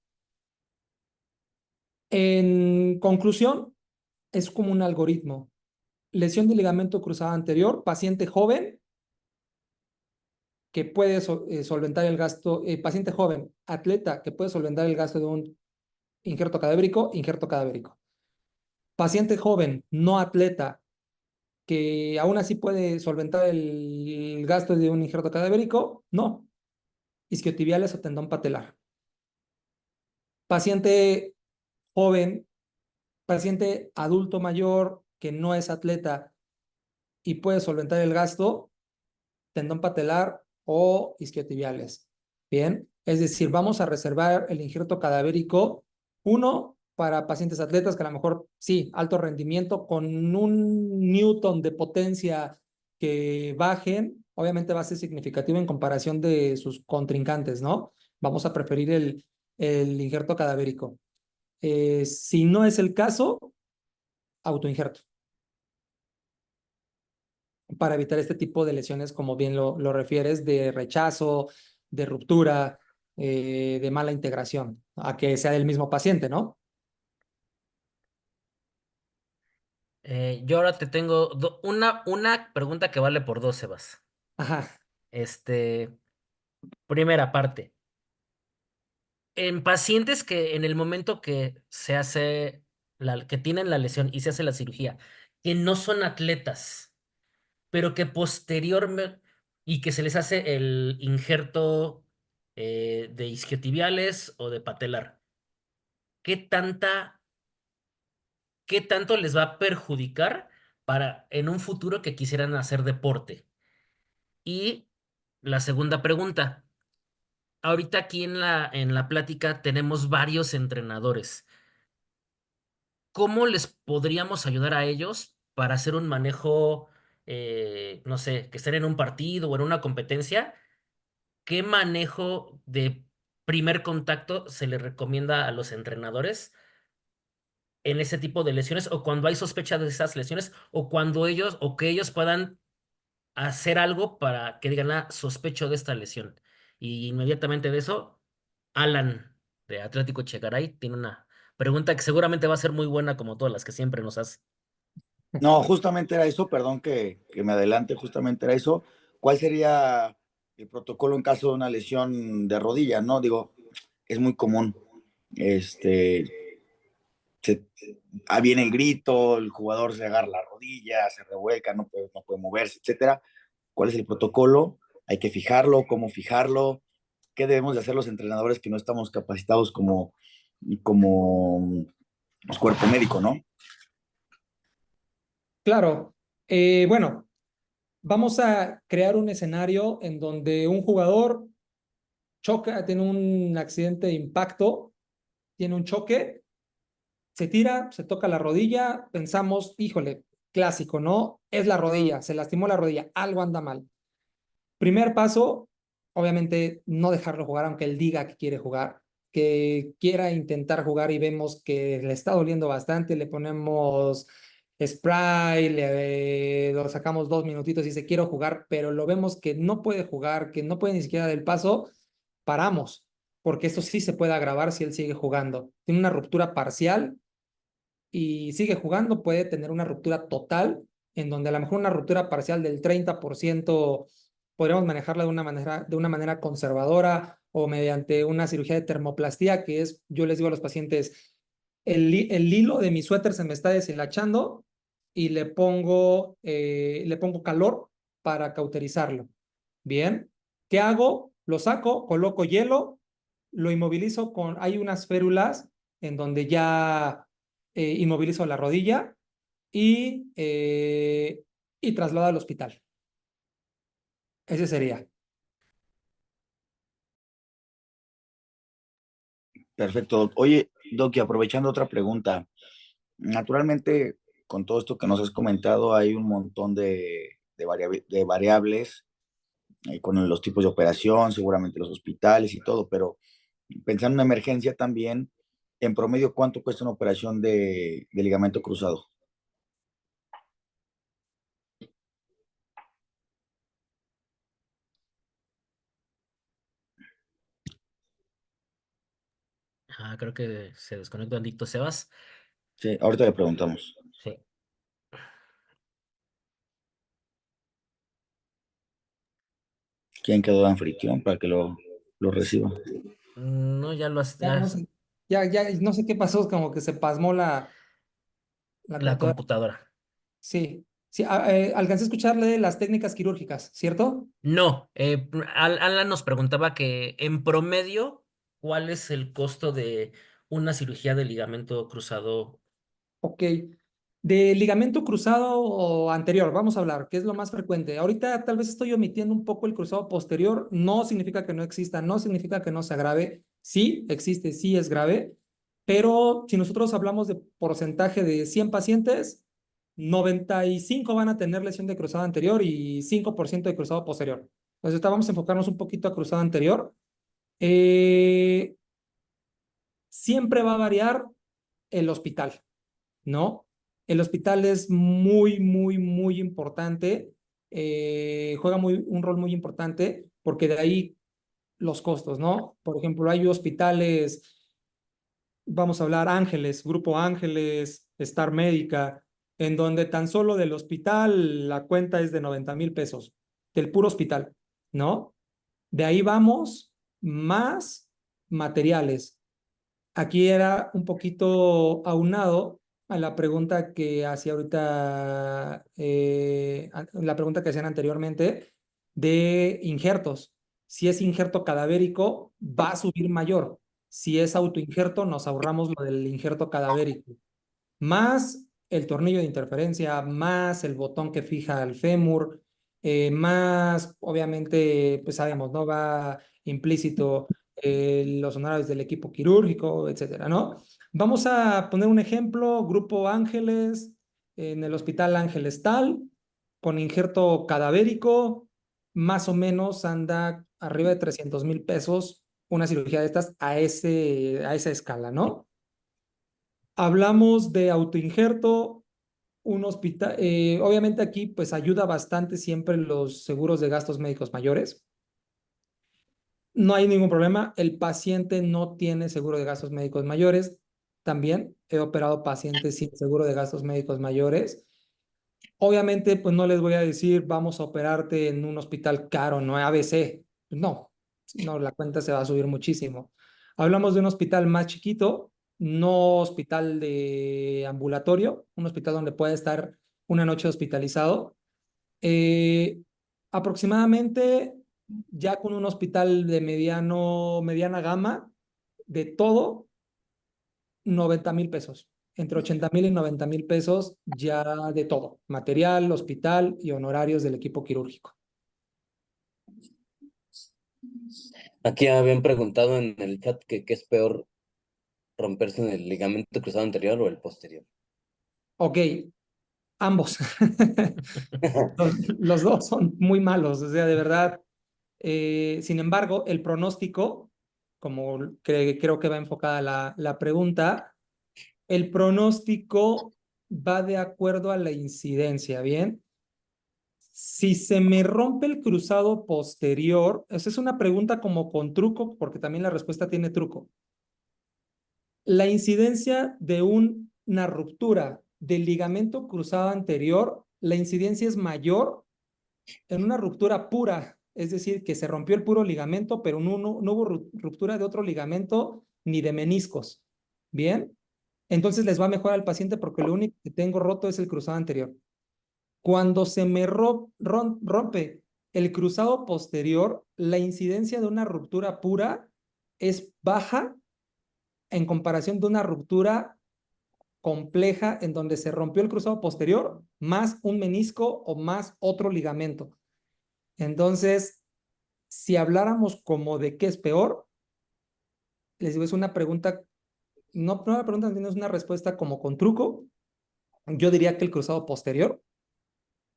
En conclusión, es como un algoritmo. Lesión de ligamento cruzado anterior, paciente joven que puede solventar el gasto, paciente joven, atleta que puede solventar el gasto de un injerto cadavérico, injerto cadavérico. Paciente joven, no atleta, que aún así puede solventar el gasto de un injerto cadavérico, no. Isquiotibiales o tendón patelar. Paciente joven, paciente adulto mayor que no es atleta y puede solventar el gasto, tendón patelar o isquiotibiales. Bien, es decir, vamos a reservar el injerto cadavérico, uno, para pacientes atletas que a lo mejor sí, alto rendimiento, con un newton de potencia que bajen, obviamente va a ser significativo en comparación de sus contrincantes, ¿no? Vamos a preferir el injerto cadavérico. Si no es el caso, autoinjerto, para evitar este tipo de lesiones, como bien lo refieres, de rechazo, de ruptura, de mala integración, a que sea del mismo paciente, ¿no? Yo ahora te tengo una pregunta que vale por dos, Sebas. Ajá. Este, primera parte. En pacientes que en el momento que se hace que tienen la lesión y se hace la cirugía, que no son atletas, pero que posteriormente y que se les hace el injerto de isquiotibiales o de patelar, ¿qué tanta, qué tanto les va a perjudicar para en un futuro que quisieran hacer deporte? Y la segunda pregunta, ahorita aquí en la plática tenemos varios entrenadores. ¿Cómo les podríamos ayudar a ellos para hacer un manejo, no sé, que estén en un partido o en una competencia? ¿Qué manejo de primer contacto se le recomienda a los entrenadores en ese tipo de lesiones o cuando hay sospecha de esas lesiones o cuando ellos o que ellos puedan hacer algo para que digan, ah, sospecho de esta lesión? Y inmediatamente de eso, Alan de Atlético Chegaray tiene una pregunta que seguramente va a ser muy buena como todas las que siempre nos hace. No, justamente era eso, perdón que me adelante, justamente era eso. ¿Cuál sería el protocolo en caso de una lesión de rodilla? No, digo, es muy común. Este, se, viene el grito, el jugador se agarra la rodilla, se revuelca, no puede moverse, etcétera. ¿Cuál es el protocolo? Hay que fijarlo, cómo fijarlo, qué debemos de hacer los entrenadores que no estamos capacitados como pues, cuerpo médico, ¿no? Claro. Bueno, vamos a crear un escenario en donde un jugador choca, tiene un accidente de impacto, tiene un choque, se tira, se toca la rodilla, pensamos, híjole, clásico, ¿no? Es la rodilla, se lastimó la rodilla, algo anda mal. Primer paso, obviamente, no dejarlo jugar, aunque él diga que quiere jugar, que quiera intentar jugar y vemos que le está doliendo bastante, le ponemos spray, lo sacamos 2 minutitos y dice quiero jugar, pero lo vemos que no puede jugar, que no puede ni siquiera dar el paso, paramos, porque esto sí se puede agravar si él sigue jugando. Tiene una ruptura parcial y sigue jugando, puede tener una ruptura total, en donde a lo mejor una ruptura parcial del 30% podríamos manejarla de una manera conservadora o mediante una cirugía de termoplastía, que es, yo les digo a los pacientes, el hilo de mi suéter se me está deshilachando y le pongo calor para cauterizarlo. Bien, ¿qué hago? Lo saco, coloco hielo, lo inmovilizo hay unas férulas en donde ya inmovilizo la rodilla y traslado al hospital. Ese sería. Perfecto, Doc. Oye, Doc, y aprovechando otra pregunta, naturalmente, con todo esto que nos has comentado, hay un montón de variables con los tipos de operación, seguramente los hospitales y todo, pero pensando en una emergencia también, en promedio, ¿cuánto cuesta una operación de ligamento cruzado? Creo que se desconectó Andito Sebas. Sí, ahorita le preguntamos. Sí. ¿Quién quedó de anfitrión para que lo reciba? No, ya lo has... Ya no sé, ya no sé qué pasó, como que se pasmó la La computadora. computadora. Sí, sí, alcancé a escucharle las técnicas quirúrgicas, ¿cierto? No, Alan nos preguntaba que en promedio, ¿cuál es el costo de una cirugía de ligamento cruzado? Ok. De ligamento cruzado o anterior, vamos a hablar, ¿qué es lo más frecuente? Ahorita tal vez estoy omitiendo un poco el cruzado posterior, no significa que no exista, no significa que no sea grave, sí existe, sí es grave, pero si nosotros hablamos de porcentaje de 100 pacientes, 95 van a tener lesión de cruzado anterior y 5% de cruzado posterior. Entonces, ahorita vamos a enfocarnos un poquito a cruzado anterior. Eh, Siempre va a variar el hospital, ¿no? El hospital es muy, muy, muy importante, juega un rol muy importante porque de ahí los costos, ¿no? Por ejemplo, hay hospitales, vamos a hablar Ángeles, Grupo Ángeles, Star Médica, en donde tan solo del hospital la cuenta es de 90,000 pesos, del puro hospital, ¿no? De ahí vamos más materiales. Aquí era un poquito aunado a la pregunta que hacía ahorita, la pregunta que hacían anteriormente de injertos. Si es injerto cadavérico, va a subir mayor. Si es autoinjerto, nos ahorramos lo del injerto cadavérico. Más el tornillo de interferencia, más el botón que fija el fémur, más, obviamente, pues sabemos, ¿no? Va implícito los honorarios del equipo quirúrgico, etcétera, ¿no? Vamos a poner un ejemplo, Grupo Ángeles, en el Hospital Ángeles Tal, con injerto cadavérico, más o menos anda arriba de 300,000 pesos una cirugía de estas a esa escala, ¿no? Hablamos de autoinjerto, un hospital, obviamente aquí pues ayuda bastante siempre los seguros de gastos médicos mayores. No hay ningún problema, el paciente no tiene seguro de gastos médicos mayores. También he operado pacientes sin seguro de gastos médicos mayores. Obviamente pues no les voy a decir vamos a operarte en un hospital caro, no ABC. No, no, la cuenta se va a subir muchísimo. Hablamos de un hospital más chiquito, no hospital de ambulatorio, un hospital donde puede estar una noche hospitalizado. Eh, Aproximadamente ya con un hospital de mediana gama, de todo, 90,000 pesos. Entre 80,000 y 90,000 pesos ya de todo, material, hospital y honorarios del equipo quirúrgico. Aquí habían preguntado en el chat que qué es peor, romperse en el ligamento cruzado anterior o el posterior. Ok, Ambos. Los dos son muy malos, o sea, de verdad. Sin embargo, el pronóstico, como creo que va enfocada la pregunta, el pronóstico va de acuerdo a la incidencia, ¿bien? Si se me rompe el cruzado posterior, esa es una pregunta como con truco, porque también la respuesta tiene truco. La incidencia de una ruptura del ligamento cruzado anterior, la incidencia es mayor en una ruptura pura, es decir, que se rompió el puro ligamento, pero no hubo ruptura de otro ligamento ni de meniscos. ¿Bien? Entonces les va mejor al paciente porque lo único que tengo roto es el cruzado anterior. Cuando se me rompe el cruzado posterior, la incidencia de una ruptura pura es baja en comparación de una ruptura compleja en donde se rompió el cruzado posterior más un menisco o más otro ligamento. Entonces, si habláramos como de qué es peor, les digo, es una pregunta, no una pregunta, sino es una respuesta como con truco. Yo diría que el cruzado posterior,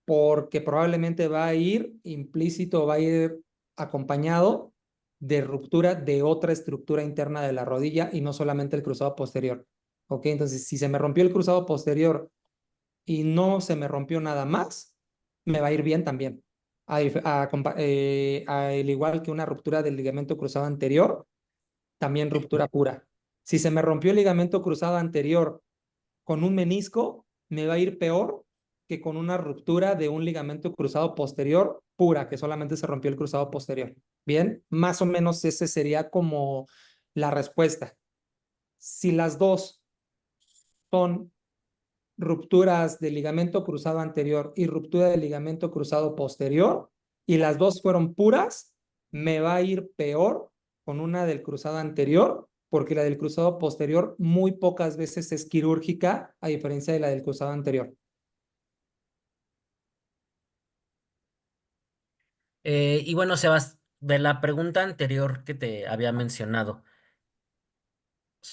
porque probablemente va a ir implícito, va a ir acompañado de ruptura de otra estructura interna de la rodilla y no solamente el cruzado posterior. ¿Ok? Entonces, si se me rompió el cruzado posterior y no se me rompió nada más, me va a ir bien también. Al igual que una ruptura del ligamento cruzado anterior, también ruptura pura. Si se me rompió el ligamento cruzado anterior con un menisco, me va a ir peor que con una ruptura de un ligamento cruzado posterior pura, que solamente se rompió el cruzado posterior. Bien, más o menos ese sería como la respuesta. Si las dos son rupturas del ligamento cruzado anterior y ruptura del ligamento cruzado posterior, y las dos fueron puras, me va a ir peor con una del cruzado anterior, porque la del cruzado posterior muy pocas veces es quirúrgica, a diferencia de la del cruzado anterior. Y bueno, Sebas, de la pregunta anterior que te había mencionado,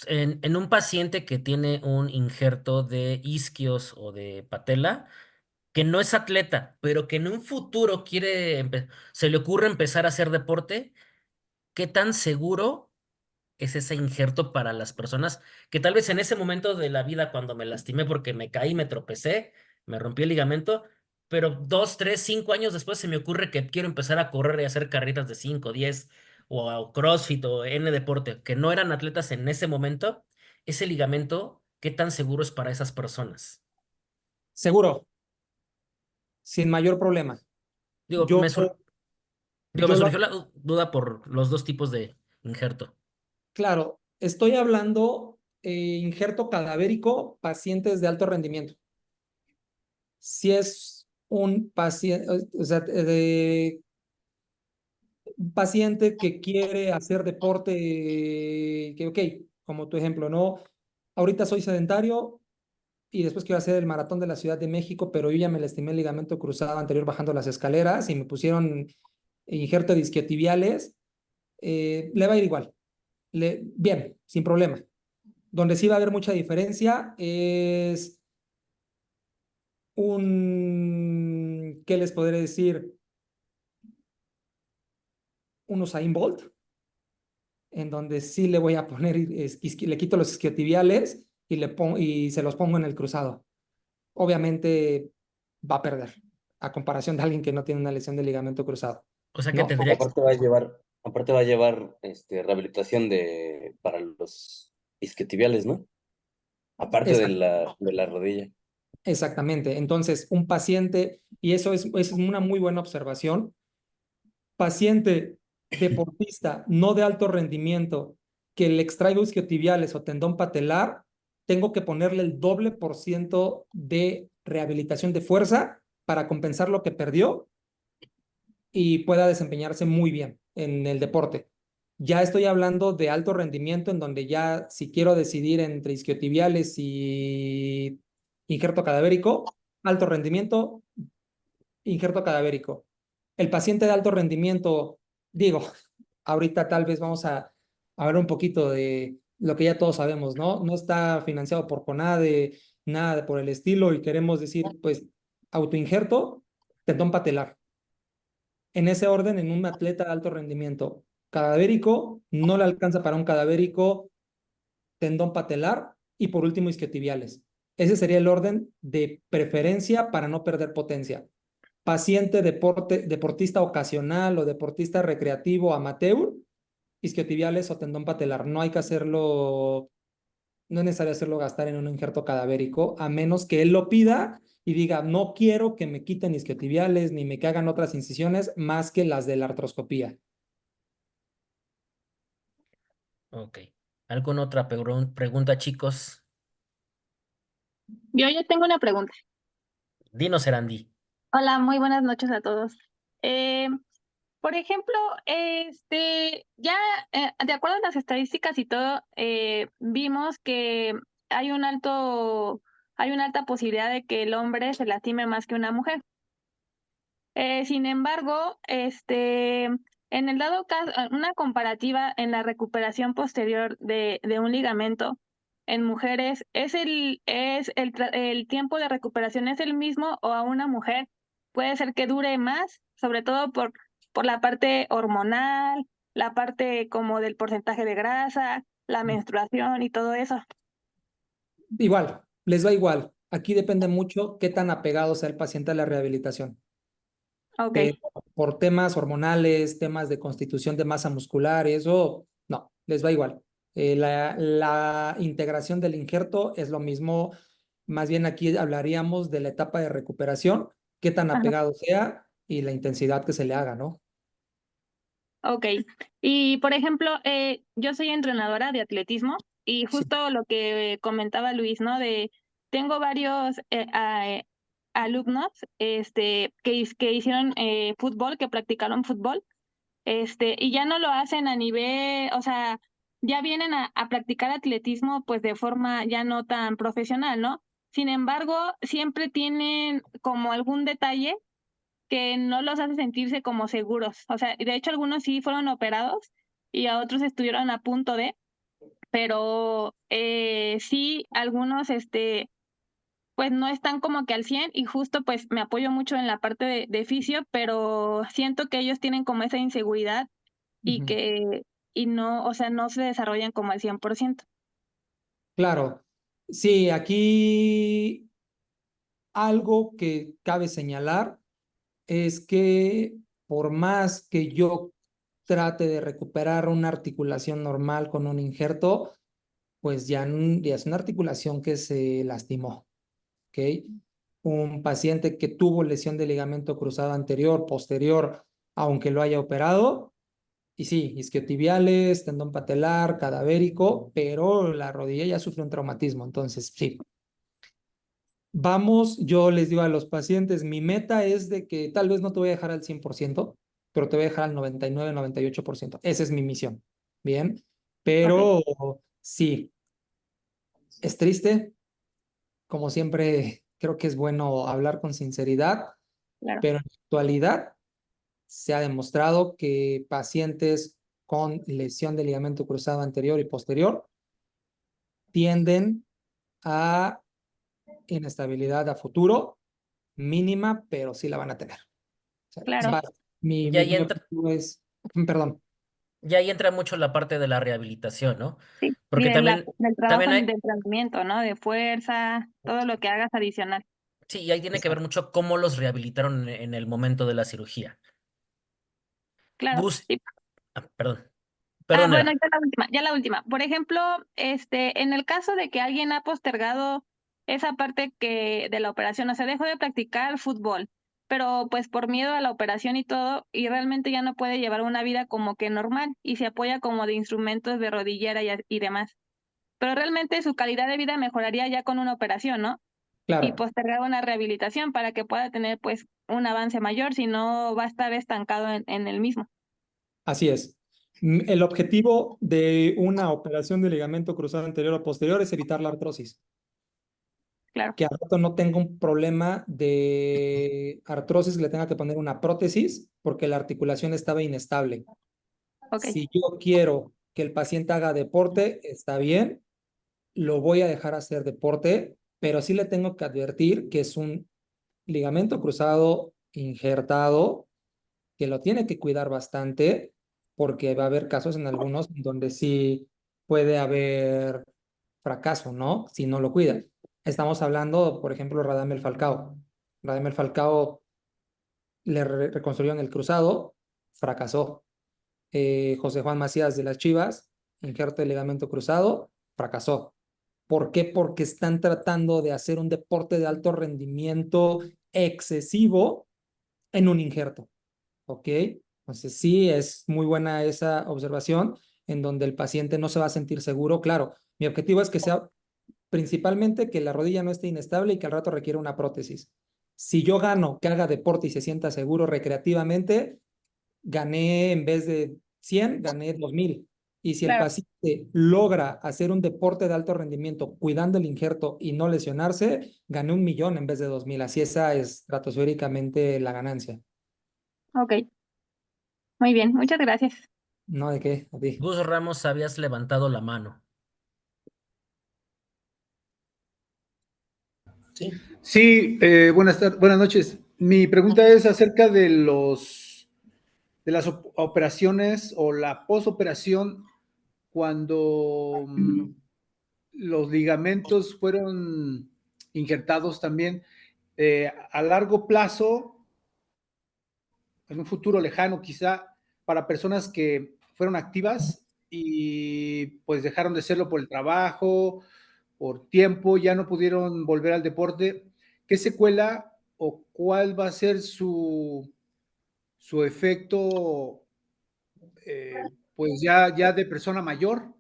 en un paciente que tiene un injerto de isquios o de patela, que no es atleta, pero que en un futuro se le ocurre empezar a hacer deporte, ¿qué tan seguro es ese injerto para las personas que tal vez en ese momento de la vida, cuando me lastimé porque me caí, me tropecé, me rompí el ligamento, pero 2, 3, 5 años después se me ocurre que quiero empezar a correr y hacer carreras de 5, 10 o a CrossFit o N deporte, que no eran atletas en ese momento, ese ligamento, ¿qué tan seguro es para esas personas? Seguro, sin mayor problema. Digo, Yo, me yo lo, surgió la duda por los dos tipos de injerto. claro, estoy hablando injerto cadavérico, pacientes de alto rendimiento. Si es un paciente, o sea, un paciente que quiere hacer deporte, que ok, como tu ejemplo, ¿no? Ahorita soy sedentario y después quiero hacer el maratón de la Ciudad de México, pero yo ya me lastimé el ligamento cruzado anterior bajando las escaleras y me pusieron injerto de isquiotibiales, le va a ir igual. Bien, sin problema. Donde sí va a haber mucha diferencia es ¿qué les podré decir? Un Usain Bolt, en donde sí le voy a poner, le quito los isquiotibiales y se los pongo en el cruzado. Obviamente va a perder, a comparación de alguien que no tiene una lesión de ligamento cruzado, O sea que ¿no? tendría, Aparte va a llevar rehabilitación para los isquiotibiales, ¿no? Aparte de Exact- la rodilla. Exactamente. Entonces, un paciente, y eso es una muy buena observación, paciente deportista no de alto rendimiento que le extraigo isquiotibiales o tendón patelar, tengo que ponerle el doble por ciento de rehabilitación de fuerza para compensar lo que perdió y pueda desempeñarse muy bien en el deporte. Ya estoy hablando de alto rendimiento en donde ya si quiero decidir entre isquiotibiales y injerto cadavérico, alto rendimiento, injerto cadavérico. El paciente de alto rendimiento, digo, ahorita tal vez vamos a ver un poquito de lo que ya todos sabemos, ¿no? No está financiado por CONADE, nada por el estilo, y queremos decir, pues, autoinjerto, tendón patelar. En ese orden, en un atleta de alto rendimiento cadavérico, no le alcanza para un cadavérico, tendón patelar y por último isquiotibiales. Ese sería el orden de preferencia para no perder potencia. Paciente deportista ocasional o deportista recreativo amateur, isquiotibiales o tendón patelar. No hay que hacerlo, no es necesario hacerlo gastar en un injerto cadavérico, a menos que él lo pida y diga, no quiero que me quiten isquiotibiales ni me que hagan otras incisiones más que las de la artroscopía. Ok. ¿Alguna otra pregunta, chicos? Yo ya tengo una pregunta. Dinos, Erandi. Hola, muy buenas noches a todos. Eh, por ejemplo, ya de acuerdo a las estadísticas y todo, vimos que hay una alta posibilidad de que el hombre se lastime más que una mujer. Sin embargo, en el dado caso, una comparativa en la recuperación posterior de un ligamento en mujeres, ¿el tiempo de recuperación es el mismo o a una mujer puede ser que dure más, sobre todo por la parte hormonal, la parte como del porcentaje de grasa, la menstruación y todo eso? Igual, les va igual. Aquí depende mucho qué tan apegado sea el paciente a la rehabilitación. Ok, Pero por temas hormonales, temas de constitución de masa muscular, eso no, les va igual. La integración del injerto es lo mismo, más bien aquí hablaríamos de la etapa de recuperación, qué tan ajá, apegado sea y la intensidad que se le haga, ¿no? ok. Y por ejemplo, yo soy entrenadora de atletismo y Sí. justo lo que comentaba Luis, ¿no? Tengo varios alumnos que hicieron fútbol, que practicaron fútbol, y ya no lo hacen a nivel, o sea, ya vienen a practicar atletismo pues de forma ya no tan profesional, ¿no? Sin embargo, siempre tienen como algún detalle que no los hace sentirse como seguros. O sea, de hecho algunos sí fueron operados y a otros estuvieron a punto de, pero sí algunos pues no están como que al 100 y justo pues me apoyo mucho en la parte de fisio, pero siento que ellos tienen como esa inseguridad y Ujú. y no, o sea, no se desarrollan como al 100%. Claro, sí, aquí algo que cabe señalar es que por más que yo trate de recuperar una articulación normal con un injerto, pues ya es una articulación que se lastimó, ¿ok? Un paciente que tuvo lesión de ligamento cruzado anterior, posterior, aunque lo haya operado, y sí, isquiotibiales, tendón patelar, cadavérico, pero la rodilla ya sufrió un traumatismo, entonces sí. Vamos, yo les digo a los pacientes, mi meta es de que tal vez no te voy a dejar al 100%, pero te voy a dejar al 99, 98%. Esa es mi misión, ¿bien? Ok, Pero sí, es triste, como siempre, creo que es bueno hablar con sinceridad, claro. pero en la actualidad se ha demostrado que pacientes con lesión de ligamento cruzado anterior y posterior tienden a inestabilidad a futuro mínima, pero sí la van a tener. O sea, Claro. Y ahí mi entra, objetivo es, perdón, y ahí entra mucho la parte de la rehabilitación, ¿no? Sí, y Porque del trabajo también hay, de entrenamiento, ¿no? De fuerza, todo lo que hagas adicional. sí, y ahí tiene que ver mucho cómo los rehabilitaron en el momento de la cirugía. Claro. Gus, Sí. perdón, Bueno, perdón. ya la última. Por ejemplo, en el caso de que alguien ha postergado esa parte que de la operación, o sea, dejó de practicar fútbol, pero pues por miedo a la operación y todo, y realmente ya no puede llevar una vida como que normal y se apoya como de instrumentos de rodillera y demás. Pero realmente su calidad de vida mejoraría ya con una operación, ¿no? Y claro, postergar una rehabilitación para que pueda tener pues un avance mayor, si no va a estar estancado en el mismo. así es. El objetivo de una operación de ligamento cruzado anterior o posterior es evitar la artrosis. Claro. Que al rato no tenga un problema de artrosis, que le tenga que poner una prótesis porque la articulación estaba inestable. Ok, Si yo quiero que el paciente haga deporte, está bien, lo voy a dejar hacer deporte, pero sí le tengo que advertir que es un ligamento cruzado injertado, que lo tiene que cuidar bastante, porque va a haber casos en algunos donde sí puede haber fracaso, ¿no? Si no lo cuida. Estamos hablando, por ejemplo, Radamel Falcao. Radamel Falcao le reconstruyeron el cruzado, fracasó. José Juan Macías de las Chivas, injerto de ligamento cruzado, fracasó. ¿Por qué? Porque están tratando de hacer un deporte de alto rendimiento excesivo en un injerto, ¿ok? Entonces sí, es muy buena esa observación en donde el paciente no se va a sentir seguro. Claro, mi objetivo es que sea principalmente que la rodilla no esté inestable y que al rato requiera una prótesis. Si yo gano que haga deporte y se sienta seguro recreativamente, gané en vez de 100, gané 2000. Y si el Claro. paciente logra hacer un deporte de alto rendimiento cuidando el injerto y no lesionarse, gané 1 millón en vez de 2000. Así esa es estratosféricamente la ganancia. Ok, muy bien, muchas gracias. No, ¿de qué? A ti. Gus Ramos, habías levantado la mano. Sí, buenas noches. Mi pregunta es acerca de las operaciones o la posoperación cuando los ligamentos fueron injertados también. A largo plazo, en un futuro lejano quizá, para personas que fueron activas y pues dejaron de serlo por el trabajo, por tiempo, ya no pudieron volver al deporte. ¿Qué secuela o cuál va a ser su efecto, pues ya de persona mayor,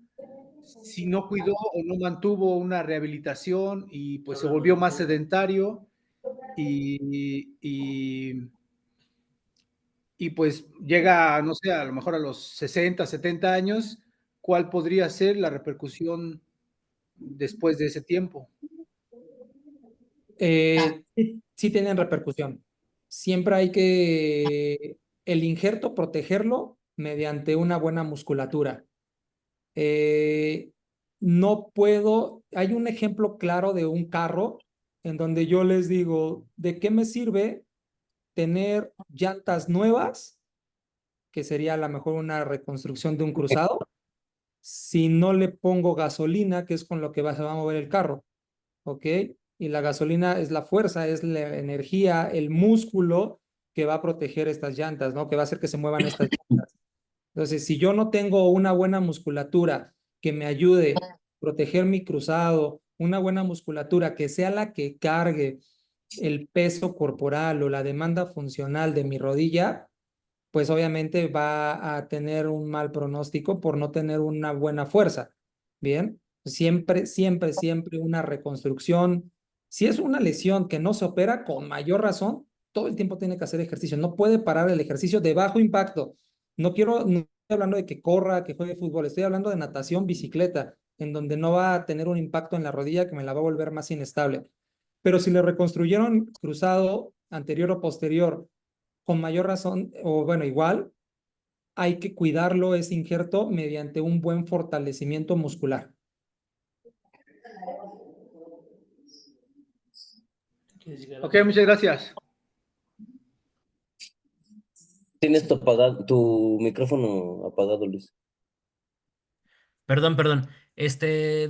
si no cuidó o no mantuvo una rehabilitación y pues se volvió más sedentario y pues llega, no sé, a lo mejor a los 60, 70 años, ¿cuál podría ser la repercusión después de ese tiempo? Sí tienen repercusión. Siempre hay que el injerto protegerlo mediante una buena musculatura. No puedo, hay un ejemplo claro de un carro en donde yo les digo, ¿de qué me sirve tener llantas nuevas, que sería a lo mejor una reconstrucción de un cruzado, si no le pongo gasolina, que es con lo que se va a mover el carro? ¿Ok? Y la gasolina es la fuerza, es la energía, el músculo que va a proteger estas llantas, ¿no? Que va a hacer que se muevan estas llantas. Entonces, si yo no tengo una buena musculatura que me ayude a proteger mi cruzado, una buena musculatura que sea la que cargue el peso corporal o la demanda funcional de mi rodilla, pues obviamente va a tener un mal pronóstico por no tener una buena fuerza. Bien, siempre, siempre, siempre una reconstrucción. Si es una lesión que no se opera, con mayor razón, todo el tiempo tiene que hacer ejercicio. No puede parar el ejercicio de bajo impacto. No estoy hablando de que corra, que juegue fútbol, estoy hablando de natación, bicicleta, en donde no va a tener un impacto en la rodilla que me la va a volver más inestable. Pero si le reconstruyeron cruzado anterior o posterior, con mayor razón, o bueno, igual, hay que cuidarlo ese injerto mediante un buen fortalecimiento muscular. Ok, muchas gracias. Tienes tu micrófono apagado, Luis. Perdón.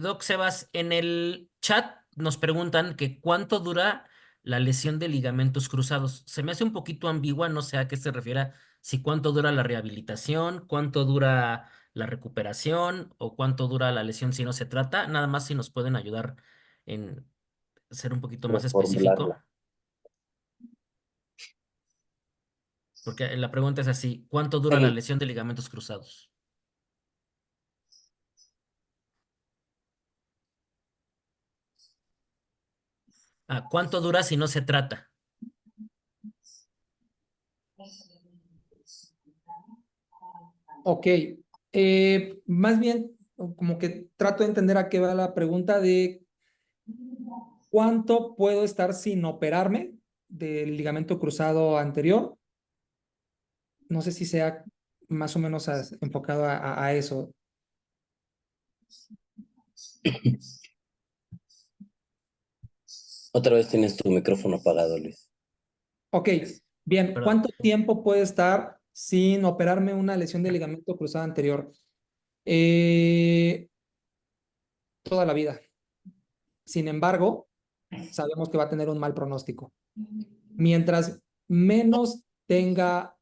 Doc Sebas, en el chat nos preguntan que cuánto dura la lesión de ligamentos cruzados. Se me hace un poquito ambigua, no sé a qué se refiere, si cuánto dura la rehabilitación, cuánto dura la recuperación o cuánto dura la lesión si no se trata. Nada más si nos pueden ayudar en ser un poquito más específico. Reformularla. Porque la pregunta es así, ¿cuánto dura la El, lesión de ligamentos cruzados? ¿Cuánto dura si no se trata? Ok, más bien como que trato de entender a qué va la pregunta de cuánto puedo estar sin operarme del ligamento cruzado anterior. No sé si sea más o menos enfocado a eso. Otra vez tienes tu micrófono apagado, Luis. Ok, bien, Perdón. ¿cuánto tiempo puede estar sin operarme una lesión de ligamento cruzado anterior? Toda la vida. Sin embargo, sabemos que va a tener un mal pronóstico. Mientras menos tenga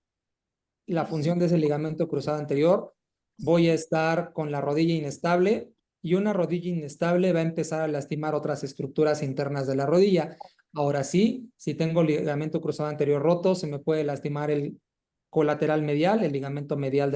la función de ese ligamento cruzado anterior, voy a estar con la rodilla inestable y una rodilla inestable va a empezar a lastimar otras estructuras internas de la rodilla. Ahora sí, si tengo ligamento cruzado anterior roto, se me puede lastimar el colateral medial, el ligamento medial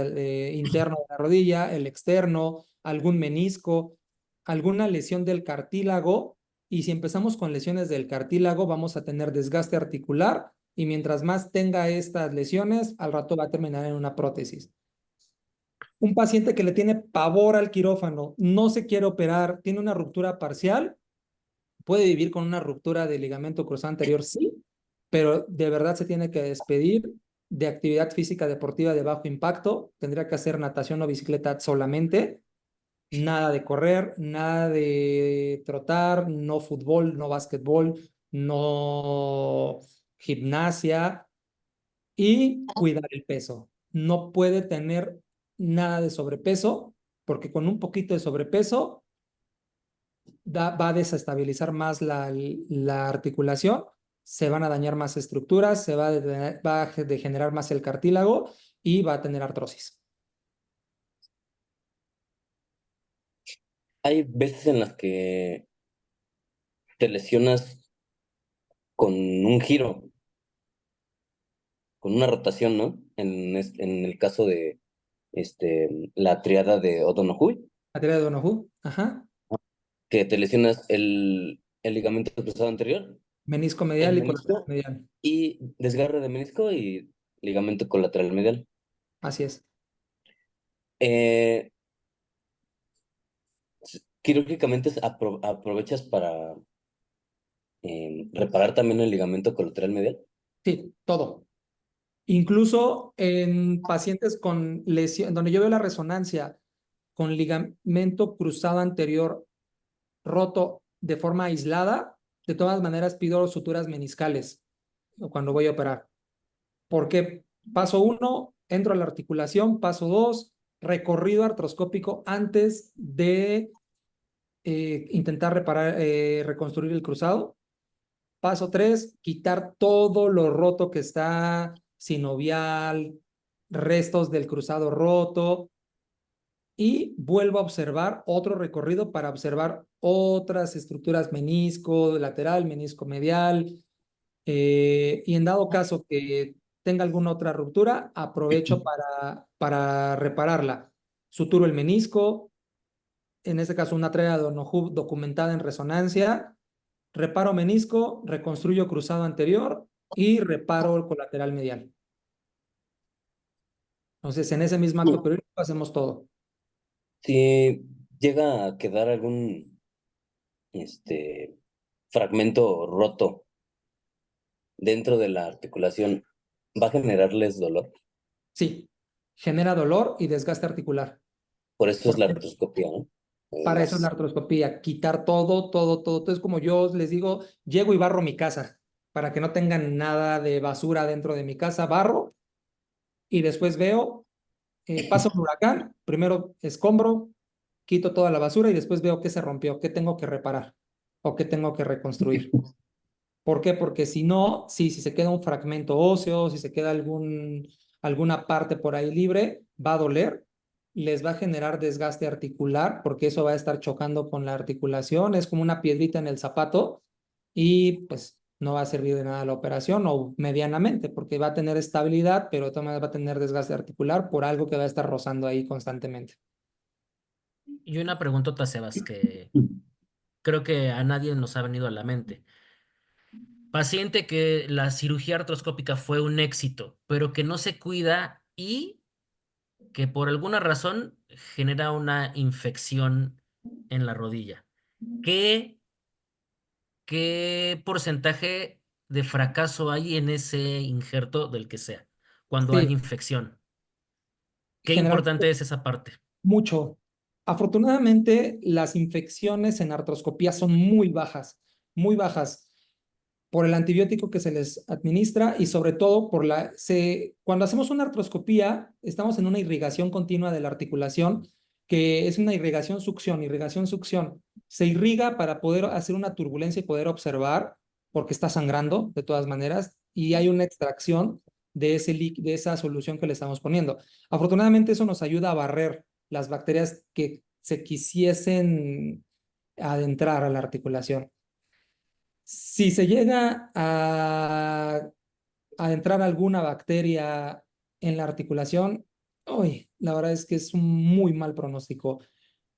interno de la rodilla, el externo, algún menisco, alguna lesión del cartílago. Y si empezamos con lesiones del cartílago, vamos a tener desgaste articular y mientras más tenga estas lesiones, al rato va a terminar en una prótesis. Un paciente que le tiene pavor al quirófano, no se quiere operar, tiene una ruptura parcial, puede vivir con una ruptura de ligamento cruzado anterior, sí, pero de verdad se tiene que despedir de actividad física deportiva de bajo impacto, tendría que hacer natación o bicicleta solamente, nada de correr, nada de trotar, no fútbol, no básquetbol, no gimnasia y cuidar el peso. No puede tener nada de sobrepeso porque con un poquito de sobrepeso va a desestabilizar más la articulación, se van a dañar más estructuras, va a degenerar más el cartílago y va a tener artrosis. Hay veces en las que te lesionas con un giro, con una rotación, ¿no? En el caso de la triada de O'Donoghue, La teoría de Donoghue, ajá. que te lesionas el ligamento cruzado anterior, Menisco el medial y colateral menisco medial. y desgarre de menisco y ligamento colateral medial. Así es. Eh, Quirúrgicamente aprovechas para reparar también el ligamento colateral medial. Sí, todo. Incluso en pacientes con lesión, donde yo veo la resonancia con ligamento cruzado anterior roto de forma aislada, de todas maneras pido suturas meniscales cuando voy a operar. Porque paso 1, entro a la articulación, paso 2, recorrido artroscópico antes de intentar reconstruir el cruzado. Paso 3, quitar todo lo roto que está, sinovial, restos del cruzado roto, y vuelvo a observar otro recorrido para observar otras estructuras menisco lateral, menisco medial, y en dado caso que tenga alguna otra ruptura, aprovecho para repararla. Suturo el menisco, en este caso una tríada de Donoghue documentada en resonancia, reparo menisco, reconstruyo cruzado anterior y reparo el colateral medial. Entonces, en ese mismo acto periódico hacemos todo. Si llega a quedar algún fragmento roto dentro de la articulación, ¿va a generarles dolor? Sí, genera dolor y desgaste articular. Por eso es la artroscopía, ¿no? Para eso es la artroscopía, quitar todo, todo, todo. Entonces, como yo les digo, llego y barro mi casa para que no tengan nada de basura dentro de mi casa, barro y después veo, pasa un huracán, primero escombro, quito toda la basura y después veo qué se rompió, qué tengo que reparar o qué tengo que reconstruir. ¿Por qué? Porque si no, sí, si se queda un fragmento óseo, si se queda alguna parte por ahí libre, va a doler, les va a generar desgaste articular, porque eso va a estar chocando con la articulación, es como una piedrita en el zapato y pues no va a servir de nada la operación o medianamente, porque va a tener estabilidad, pero también va a tener desgaste articular por algo que va a estar rozando ahí constantemente. Y una preguntota, Sebas, que creo que a nadie nos ha venido a la mente. Paciente que la cirugía artroscópica fue un éxito, pero que no se cuida y que por alguna razón genera una infección en la rodilla. ¿Qué, qué porcentaje de fracaso hay en ese injerto del que sea cuando hay Sí, infección? Qué generalmente importante es esa parte. mucho. Afortunadamente, las infecciones en artroscopía son muy bajas, muy bajas. por el antibiótico que se les administra y sobre todo cuando hacemos una artroscopía, estamos en una irrigación continua de la articulación, que es una irrigación, succión. Se irriga para poder hacer una turbulencia y poder observar, porque está sangrando de todas maneras, y hay una extracción de esa solución que le estamos poniendo. Afortunadamente eso nos ayuda a barrer las bacterias que se quisiesen adentrar a la articulación. Si se llega a entrar alguna bacteria en la articulación, uy, la verdad es que es un muy mal pronóstico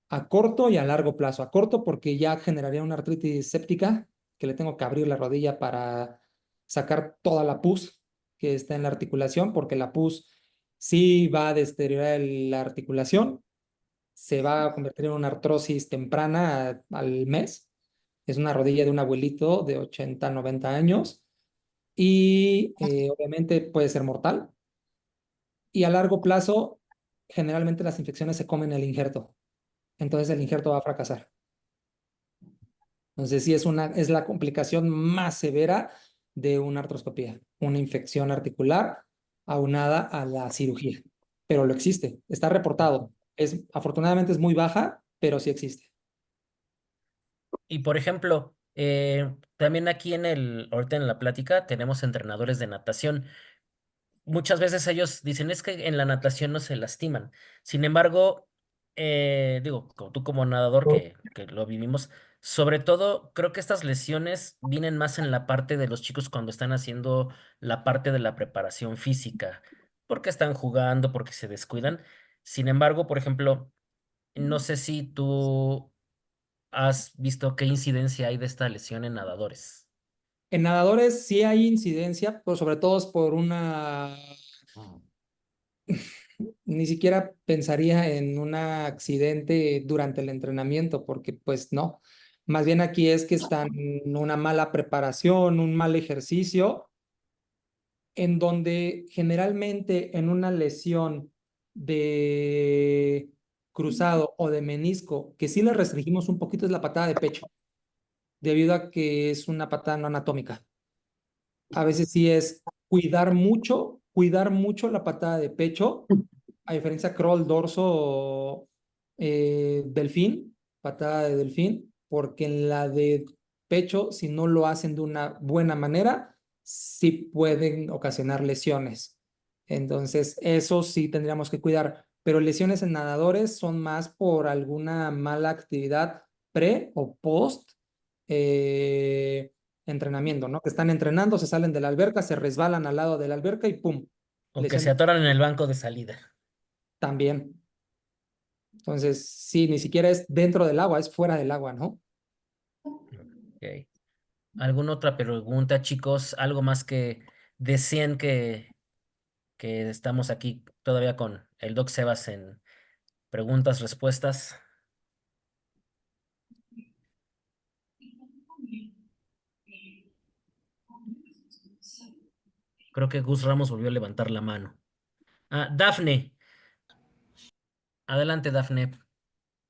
a corto y a largo plazo. A corto porque ya generaría una artritis séptica, que le tengo que abrir la rodilla para sacar toda la pus que está en la articulación, porque la pus sí va a deteriorar la articulación, se va a convertir en una artrosis temprana al mes. Es una rodilla de un abuelito de 80, 90 años y obviamente puede ser mortal. Y a largo plazo, generalmente las infecciones se comen el injerto. Entonces el injerto va a fracasar. Entonces sí es la complicación más severa de una artroscopía, una infección articular aunada a la cirugía. Pero lo existe, está reportado. Afortunadamente es muy baja, pero sí existe. Y por ejemplo, también aquí ahorita en la plática tenemos entrenadores de natación. Muchas veces ellos dicen es que en la natación no se lastiman. Sin embargo, digo, tú como nadador que lo vivimos, sobre todo creo que estas lesiones vienen más en la parte de los chicos cuando están haciendo la parte de la preparación física, porque están jugando, porque se descuidan. Sin embargo, por ejemplo, no sé si tú has visto qué incidencia hay de esta lesión en nadadores. En nadadores sí hay incidencia, pero sobre todo es por ni siquiera pensaría en un accidente durante el entrenamiento, porque pues no. Más bien aquí es que están en una mala preparación, un mal ejercicio, en donde generalmente en una lesión de cruzado o de menisco, que sí le restringimos un poquito es la patada de pecho, debido a que es una patada no anatómica. A veces sí es cuidar mucho la patada de pecho, a diferencia crawl, dorso, delfín, patada de delfín, porque en la de pecho, si no lo hacen de una buena manera, sí pueden ocasionar lesiones. Entonces, eso sí tendríamos que cuidar, pero lesiones en nadadores son más por alguna mala actividad pre o post. eh, Entrenamiento, ¿no? Que están entrenando, se salen de la alberca, se resbalan al lado de la alberca y ¡pum! O que Lesión se atoran en el banco de salida. también. Entonces, sí, ni siquiera es dentro del agua, es fuera del agua, ¿no? Ok. ¿Alguna otra pregunta, chicos? ¿Algo más que deseen que estamos aquí todavía con el Doc Sebas en preguntas, respuestas? Creo que Gus Ramos volvió a levantar la mano. Ah, Dafne. Adelante, Dafne.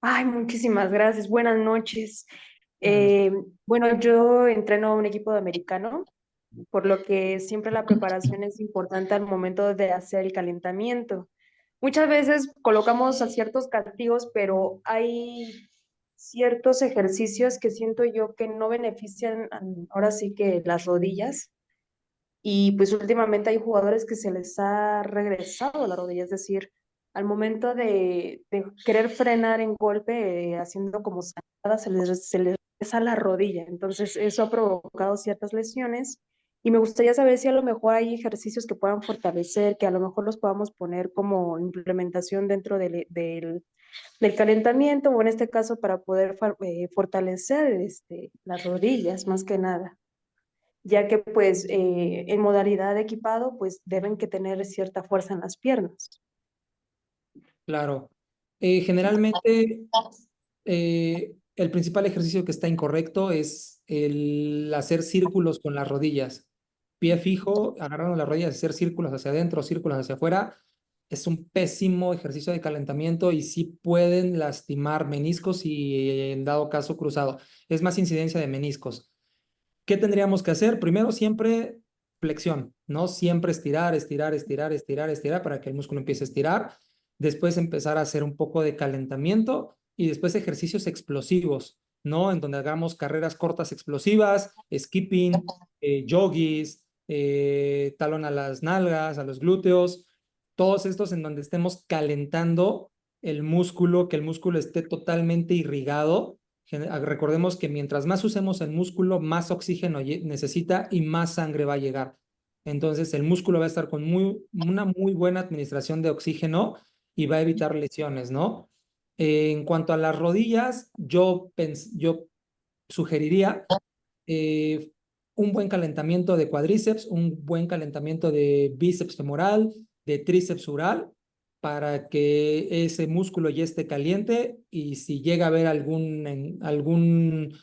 Ay, muchísimas gracias. Buenas noches. Buenas noches. Bueno, yo entreno a un equipo de americano, por lo que siempre la preparación es importante al momento de hacer el calentamiento. Muchas veces colocamos a ciertos castigos, pero hay ciertos ejercicios que siento yo que no benefician ahora sí que las rodillas. Y pues últimamente hay jugadores que se les ha regresado la rodilla, es decir, al momento de querer frenar en golpe, haciendo como zancadas, se les regresa la rodilla. Entonces, eso ha provocado ciertas lesiones. Y me gustaría saber si a lo mejor hay ejercicios que puedan fortalecer, que a lo mejor los podamos poner como implementación dentro del calentamiento, o en este caso para poder fortalecer las rodillas, más que nada, ya que pues en modalidad de equipado pues deben que tener cierta fuerza en las piernas. Claro. Generalmente, el principal ejercicio que está incorrecto es el hacer círculos con las rodillas. Pie fijo, agarrando las rodillas, hacer círculos hacia adentro, círculos hacia afuera. Es un pésimo ejercicio de calentamiento y sí pueden lastimar meniscos y en dado caso cruzado. Es más incidencia de meniscos. ¿Qué tendríamos que hacer? Primero, siempre flexión, ¿no? Siempre estirar, estirar, estirar, estirar, estirar para que el músculo empiece a estirar. Después empezar a hacer un poco de calentamiento y después ejercicios explosivos, ¿no? En donde hagamos carreras cortas explosivas, skipping, yogis, talón a las nalgas, a los glúteos, todos estos en donde estemos calentando el músculo, que el músculo esté totalmente irrigado. Recordemos que mientras más usemos el músculo, más oxígeno necesita y más sangre va a llegar. Entonces el músculo va a estar con una muy buena administración de oxígeno y va a evitar lesiones, ¿no? En cuanto a las rodillas, yo sugeriría un buen calentamiento de cuádriceps, un buen calentamiento de bíceps femoral, de tríceps ural, para que ese músculo ya esté caliente y si llega a haber algún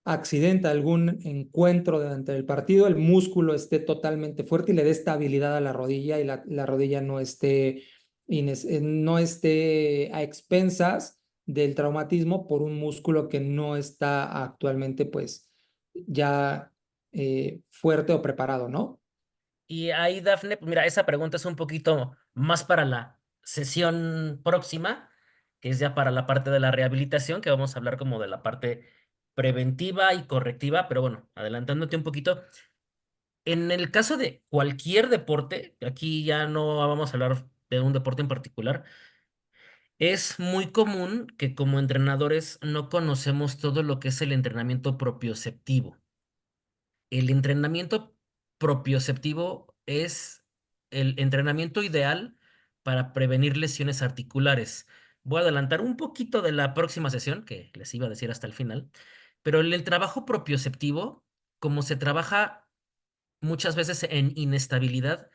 accidente, algún encuentro durante el partido, el músculo esté totalmente fuerte y le dé estabilidad a la rodilla y la rodilla no esté a expensas del traumatismo por un músculo que no está actualmente pues ya fuerte o preparado, ¿no? Y ahí, Dafne, pues mira, esa pregunta es un poquito más para la sesión próxima, que es ya para la parte de la rehabilitación, que vamos a hablar como de la parte preventiva y correctiva, pero bueno, adelantándote un poquito. En el caso de cualquier deporte, aquí ya no vamos a hablar de un deporte en particular, es muy común que como entrenadores no conocemos todo lo que es el entrenamiento propioceptivo. El entrenamiento propioceptivo es el entrenamiento ideal para prevenir lesiones articulares. Voy a adelantar un poquito de la próxima sesión, que les iba a decir hasta el final, pero el trabajo propioceptivo, como se trabaja muchas veces en inestabilidad,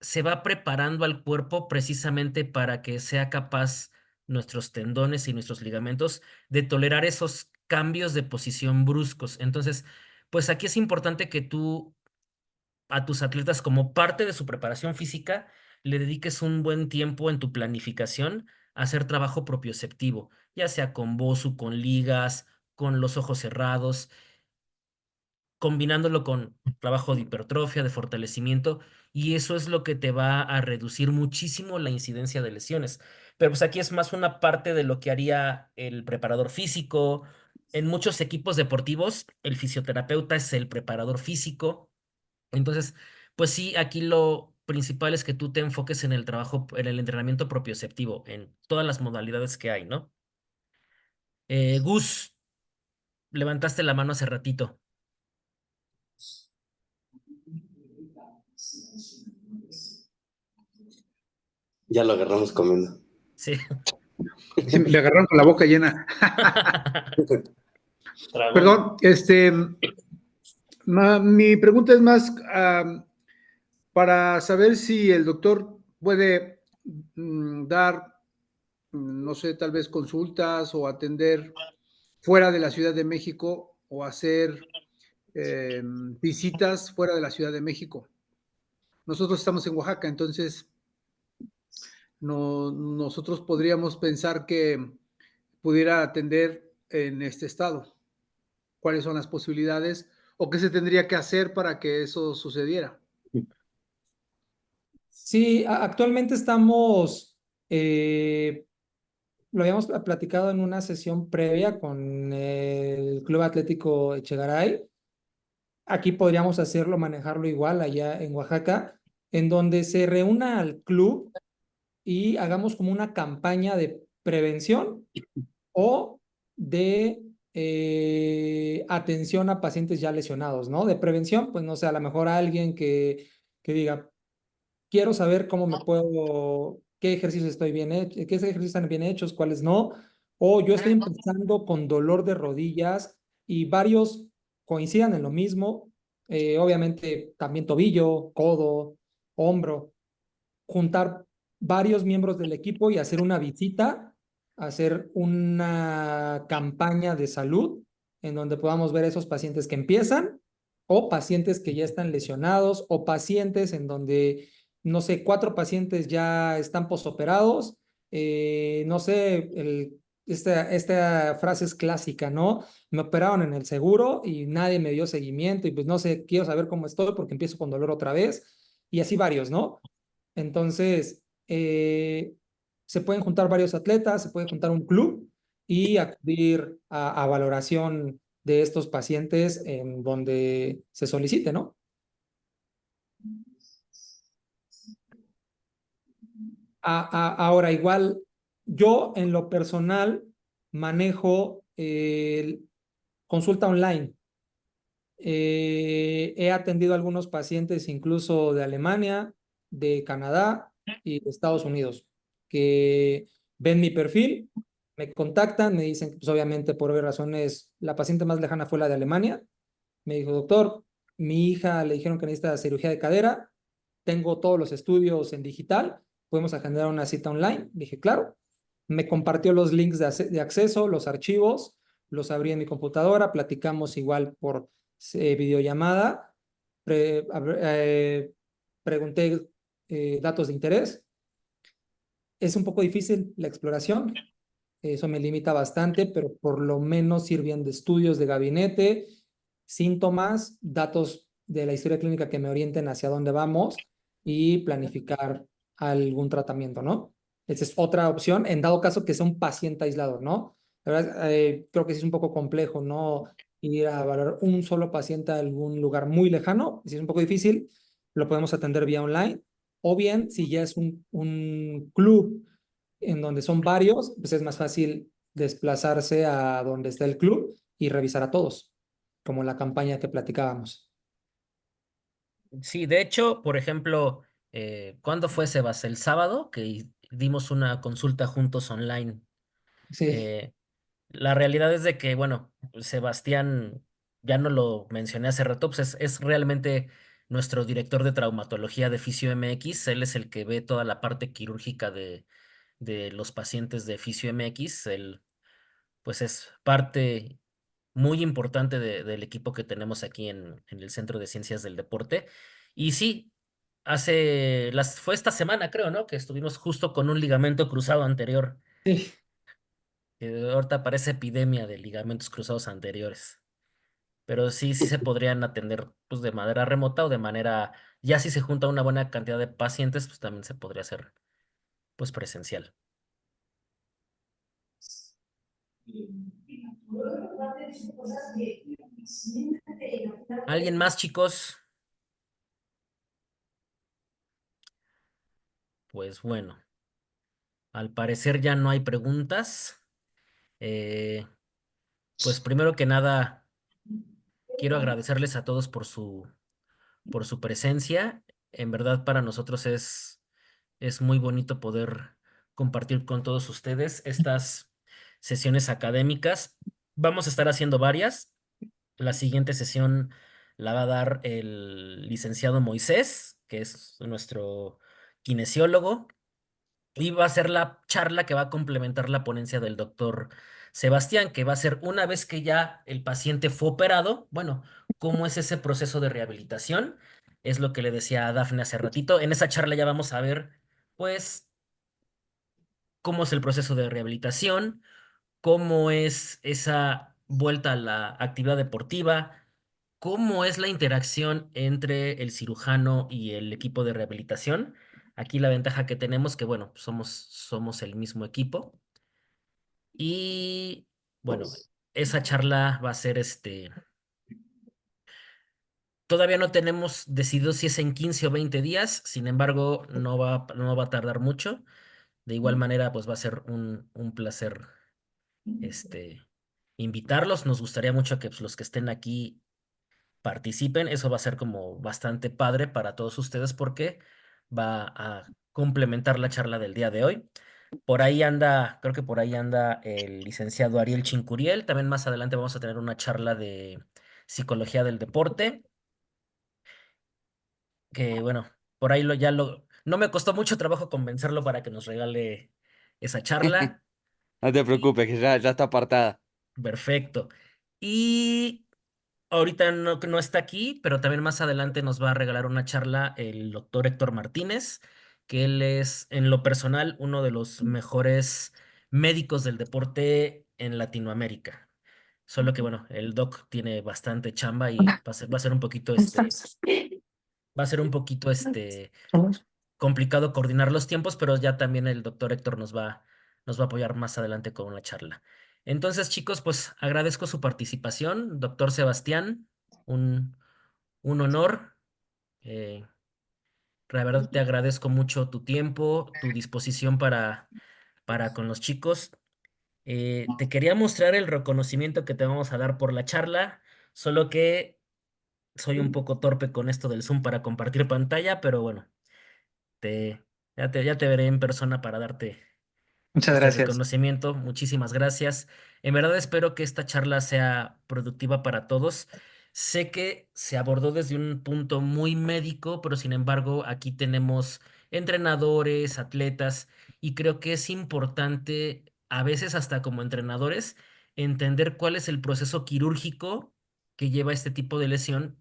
se va preparando al cuerpo precisamente para que sea capaz nuestros tendones y nuestros ligamentos de tolerar esos cambios de posición bruscos. Entonces, pues aquí es importante que tú a tus atletas como parte de su preparación física le dediques un buen tiempo en tu planificación a hacer trabajo propioceptivo, ya sea con BOSU, con ligas, con los ojos cerrados, combinándolo con trabajo de hipertrofia, de fortalecimiento, y eso es lo que te va a reducir muchísimo la incidencia de lesiones. Pero pues aquí es más una parte de lo que haría el preparador físico. En muchos equipos deportivos, el fisioterapeuta es el preparador físico. Entonces, pues sí, aquí lo principal es que tú te enfoques en el trabajo, en el entrenamiento propioceptivo, en todas las modalidades que hay, ¿no? Gus, levantaste la mano hace ratito. Ya lo agarramos comiendo. Sí. Le agarraron con la boca llena. Perdón, mi pregunta es más para saber si el doctor puede dar, no sé, tal vez consultas o atender fuera de la Ciudad de México o hacer visitas fuera de la Ciudad de México. Nosotros estamos en Oaxaca, entonces nosotros podríamos pensar que pudiera atender en este estado. ¿Cuáles son las posibilidades o qué se tendría que hacer para que eso sucediera? Sí, actualmente estamos, lo habíamos platicado en una sesión previa con el Club Atlético Echegaray. Aquí podríamos hacerlo, manejarlo igual allá en Oaxaca, en donde se reúna al club y hagamos como una campaña de prevención o de atención a pacientes ya lesionados, ¿no? De prevención, pues no sé, a lo mejor alguien que diga, quiero saber cómo me puedo, qué ejercicios estoy bien hecho, qué ejercicios están bien hechos, cuáles no, o yo estoy empezando con dolor de rodillas y varios coincidan en lo mismo, obviamente también tobillo, codo, hombro, juntar varios miembros del equipo y hacer una visita, hacer una campaña de salud en donde podamos ver esos pacientes que empiezan o pacientes que ya están lesionados o pacientes en donde, no sé, 4 pacientes ya están posoperados, no sé, esta frase es clásica, ¿no? Me operaron en el seguro y nadie me dio seguimiento y pues no sé, quiero saber cómo estoy porque empiezo con dolor otra vez y así varios, ¿no? Entonces, se pueden juntar varios atletas, se puede juntar un club y acudir a valoración de estos pacientes en donde se solicite, ¿no? Ahora, igual, yo en lo personal manejo consulta online. He atendido a algunos pacientes incluso de Alemania, de Canadá y de Estados Unidos, que ven mi perfil, me contactan, me dicen que pues obviamente por obvias razones la paciente más lejana fue la de Alemania. Me dijo, doctor, mi hija le dijeron que necesita cirugía de cadera, tengo todos los estudios en digital, podemos agendar una cita online. Dije, claro. Me compartió los links de acceso, los archivos, los abrí en mi computadora, platicamos igual por videollamada, pregunté datos de interés. Es un poco difícil la exploración, eso me limita bastante, pero por lo menos sirven de estudios de gabinete, síntomas, datos de la historia clínica que me orienten hacia dónde vamos y planificar algún tratamiento, ¿no? Esa es otra opción, en dado caso que sea un paciente aislado, ¿no? La verdad, creo que sí es un poco complejo, ¿no? Ir a valorar un solo paciente a algún lugar muy lejano, si es un poco difícil, lo podemos atender vía online, o bien, si ya es un club en donde son varios, pues es más fácil desplazarse a donde está el club y revisar a todos, como la campaña que platicábamos. Sí, de hecho, por ejemplo, ¿cuándo fue, Sebas? El sábado que dimos una consulta juntos online. Sí, Eh, la realidad es de que, bueno, Sebastián, ya no lo mencioné hace rato, pues es realmente nuestro director de traumatología de Fisio MX. Él es el que ve toda la parte quirúrgica de los pacientes de Fisio MX. Él, pues es parte muy importante del equipo que tenemos aquí en el Centro de Ciencias del Deporte. Y sí, fue esta semana, creo, ¿no? Que estuvimos justo con un ligamento cruzado anterior. sí. Que ahorita parece epidemia de ligamentos cruzados anteriores. Pero sí, sí se podrían atender pues de manera remota o de manera, ya si se junta una buena cantidad de pacientes, pues también se podría hacer pues presencial. ¿Alguien más, chicos? Pues bueno, al parecer ya no hay preguntas. Eh, pues primero que nada, quiero agradecerles a todos por su presencia. En verdad, para nosotros es muy bonito poder compartir con todos ustedes estas sesiones académicas. Vamos a estar haciendo varias. La siguiente sesión la va a dar el licenciado Moisés, que es nuestro kinesiólogo. Y va a ser la charla que va a complementar la ponencia del doctor Sebastián, que va a ser una vez que ya el paciente fue operado, bueno, cómo es ese proceso de rehabilitación. Es lo que le decía a Dafne hace ratito. En esa charla ya vamos a ver, pues, cómo es el proceso de rehabilitación, cómo es esa vuelta a la actividad deportiva, cómo es la interacción entre el cirujano y el equipo de rehabilitación. Aquí la ventaja que tenemos que, bueno, somos el mismo equipo. Y bueno, esa charla va a ser todavía no tenemos decidido si es en 15 o 20 días, sin embargo, no va a tardar mucho. De igual manera, pues va a ser un placer este, invitarlos. Nos gustaría mucho que pues, los que estén aquí participen. Eso va a ser como bastante padre para todos ustedes porque va a complementar la charla del día de hoy. Por ahí anda, creo que por ahí anda el licenciado Ariel Chincuriel. También más adelante vamos a tener una charla de psicología del deporte, que bueno, por ahí no me costó mucho trabajo convencerlo para que nos regale esa charla. No te Y preocupes, que ya está apartada. perfecto. Y ahorita no está aquí, pero también más adelante nos va a regalar una charla el doctor Héctor Martínez, que él es, en lo personal, uno de los mejores médicos del deporte en Latinoamérica. Solo que bueno, el doc tiene bastante chamba y va a ser un poquito va a ser un poquito complicado coordinar los tiempos, pero ya también el doctor Héctor nos va a apoyar más adelante con una charla. Entonces, chicos, pues agradezco su participación. Doctor Sebastián, un, un honor. eh, la verdad te agradezco mucho tu tiempo, tu disposición para con los chicos. Te quería mostrar el reconocimiento que te vamos a dar por la charla, solo que soy un poco torpe con esto del Zoom para compartir pantalla, pero bueno, te, ya te veré en persona para darte Muchas este gracias. reconocimiento. Muchísimas gracias. En verdad espero que esta charla sea productiva para todos. Sé que se abordó desde un punto muy médico, pero sin embargo aquí tenemos entrenadores, atletas, y creo que es importante, a veces hasta como entrenadores, entender cuál es el proceso quirúrgico que lleva este tipo de lesión,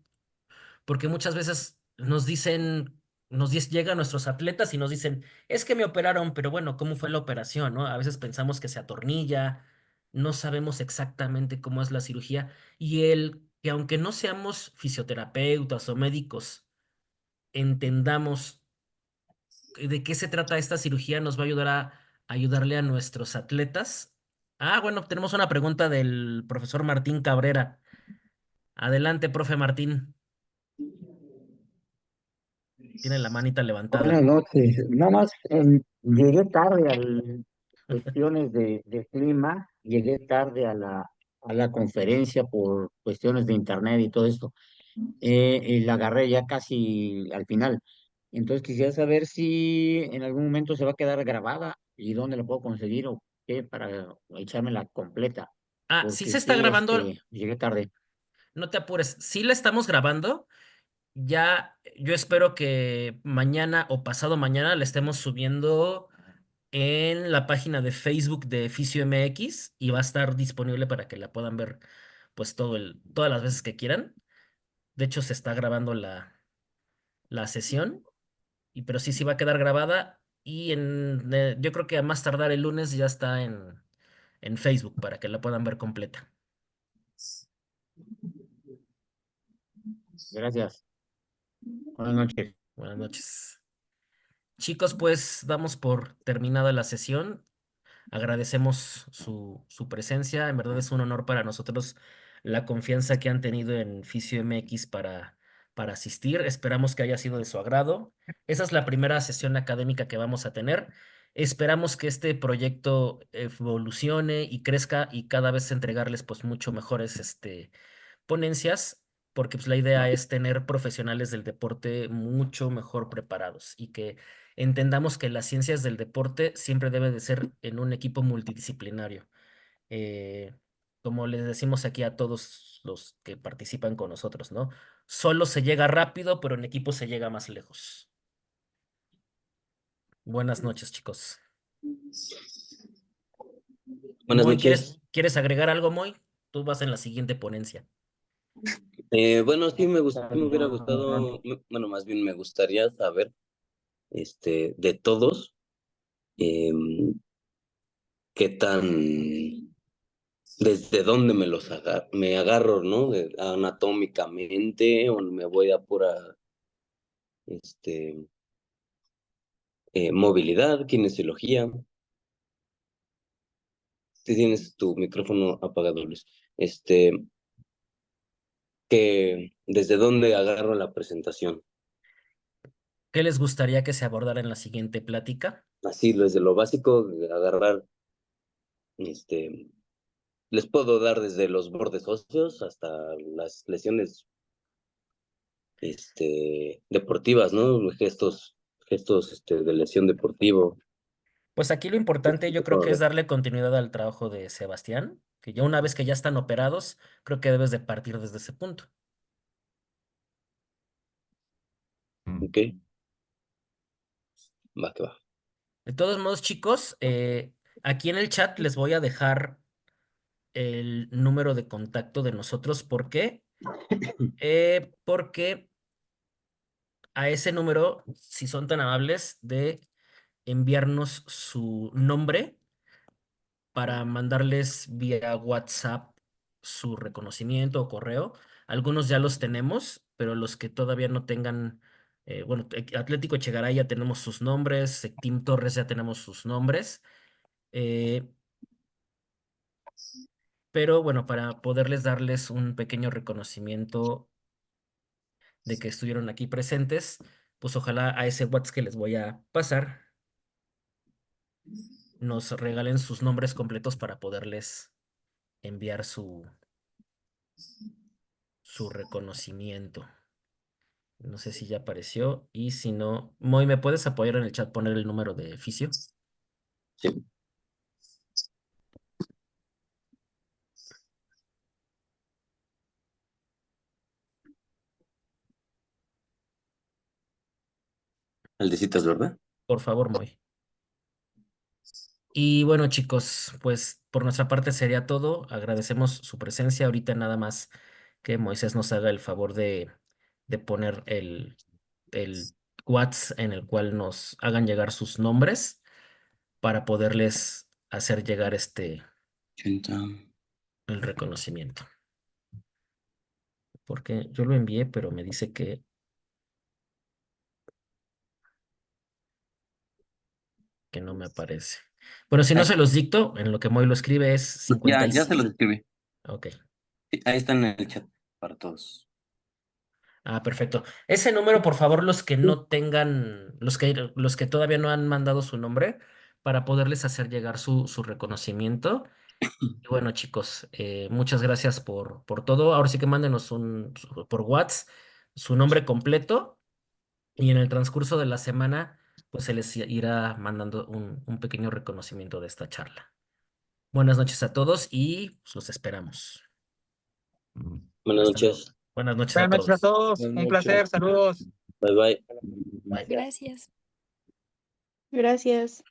porque muchas veces nos dicen, llegan nuestros atletas y nos dicen, es que me operaron, pero bueno, ¿cómo fue la operación, no? A veces pensamos que se atornilla, no sabemos exactamente cómo es la cirugía, y el que aunque no seamos fisioterapeutas o médicos, entendamos de qué se trata esta cirugía, nos va a ayudar a ayudarle a nuestros atletas. Ah, bueno, tenemos una pregunta del profesor Martín Cabrera. Adelante, profe Martín. Tiene la manita Buenas levantada. noches. Nada más llegué tarde a cuestiones de clima, llegué tarde a la conferencia por cuestiones de internet y todo esto. Y la agarré ya casi al final. Entonces quisiera saber si en algún momento se va a quedar grabada y dónde la puedo conseguir o qué para echármela completa, Ah, sí porque se está sí, grabando, llegué tarde. no te apures. Sí la estamos grabando. Ya, yo espero que mañana o pasado mañana la estemos subiendo en la página de Facebook de Fisio MX y va a estar disponible para que la puedan ver pues todas las veces que quieran. De hecho, se está grabando la sesión, pero sí, sí va a quedar grabada y yo creo que a más tardar el lunes ya está en Facebook para que la puedan ver completa. Gracias. Buenas noches. Buenas noches. Chicos, pues damos por terminada la sesión. Agradecemos su presencia. En verdad es un honor para nosotros la confianza que han tenido en Fisio MX para asistir. Esperamos que haya sido de su agrado. Esa es la primera sesión académica que vamos a tener. Esperamos que este proyecto evolucione y crezca y cada vez entregarles pues mucho mejores ponencias, porque pues, la idea es tener profesionales del deporte mucho mejor preparados y que entendamos que las ciencias del deporte siempre debe de ser en un equipo multidisciplinario. Eh, Como les decimos aquí a todos los que participan con nosotros, ¿no? Solo se llega rápido, pero en equipo se llega más lejos. Buenas noches, chicos. Buenas Moy, noches. ¿quieres agregar algo, Moy? Tú vas en la siguiente ponencia. Bueno, sí sí me hubiera gustado, bueno, más bien me gustaría saber, de todos, em, qué tan, desde dónde me agarro, ¿no? Anatómicamente, o me voy a pura, este, movilidad, kinesiología. Si tienes tu micrófono apagado, Luis. Que desde dónde agarro la presentación. ¿Qué les gustaría que se abordara en la siguiente plática? Así, desde lo básico, de agarrar, este, les puedo dar desde los bordes óseos hasta las lesiones, deportivas, ¿no? Gestos, de lesión deportivo. Pues aquí lo importante yo creo que es darle continuidad al trabajo de Sebastián, que ya una vez que ya están operados, creo que debes de partir desde ese punto. Ok, va que va. De todos modos, chicos, aquí en el chat les voy a dejar el número de contacto de nosotros. ¿Por qué? Porque a ese número, si son tan amables de enviarnos su nombre, para mandarles vía WhatsApp su reconocimiento o correo. Algunos ya los tenemos, pero los que todavía no tengan, bueno, Atlético Echegaray ya tenemos sus nombres, Team Torres ya tenemos sus nombres. eh, pero bueno, para poderles darles un pequeño reconocimiento de que estuvieron aquí presentes, pues ojalá a ese WhatsApp que les voy a pasar nos regalen sus nombres completos para poderles enviar su reconocimiento. No sé si ya apareció y si no, Moy, ¿me puedes apoyar en el chat poner el número de Fisio? Sí. El de citas, ¿verdad? Por favor, Moy. Y bueno, chicos, pues por nuestra parte sería todo. Agradecemos su presencia. Ahorita nada más que Moisés nos haga el favor de poner el WhatsApp en el cual nos hagan llegar sus nombres para poderles hacer llegar 80. el reconocimiento. Porque yo lo envié, pero me dice que no me aparece. Bueno, si no Ahí, se los dicto, en lo que Moy lo escribe es ya se 57. los escribí. Ok. Sí, ahí están en el chat para todos. Ah, perfecto. Ese número, por favor, los que no tengan, los que todavía no han mandado su nombre, para poderles hacer llegar su reconocimiento. Y bueno, chicos, muchas gracias por todo. Ahora sí que mándenos por WhatsApp su nombre completo y en el transcurso de la semana, pues se les irá mandando un pequeño reconocimiento de esta charla. Buenas noches a todos y pues, los esperamos. Buenas Hasta luego. noches. Buenas noches a Buenas noches a todos. todos. Buenas Un noches. placer. Saludos. Bye bye. Bye. Gracias. Gracias.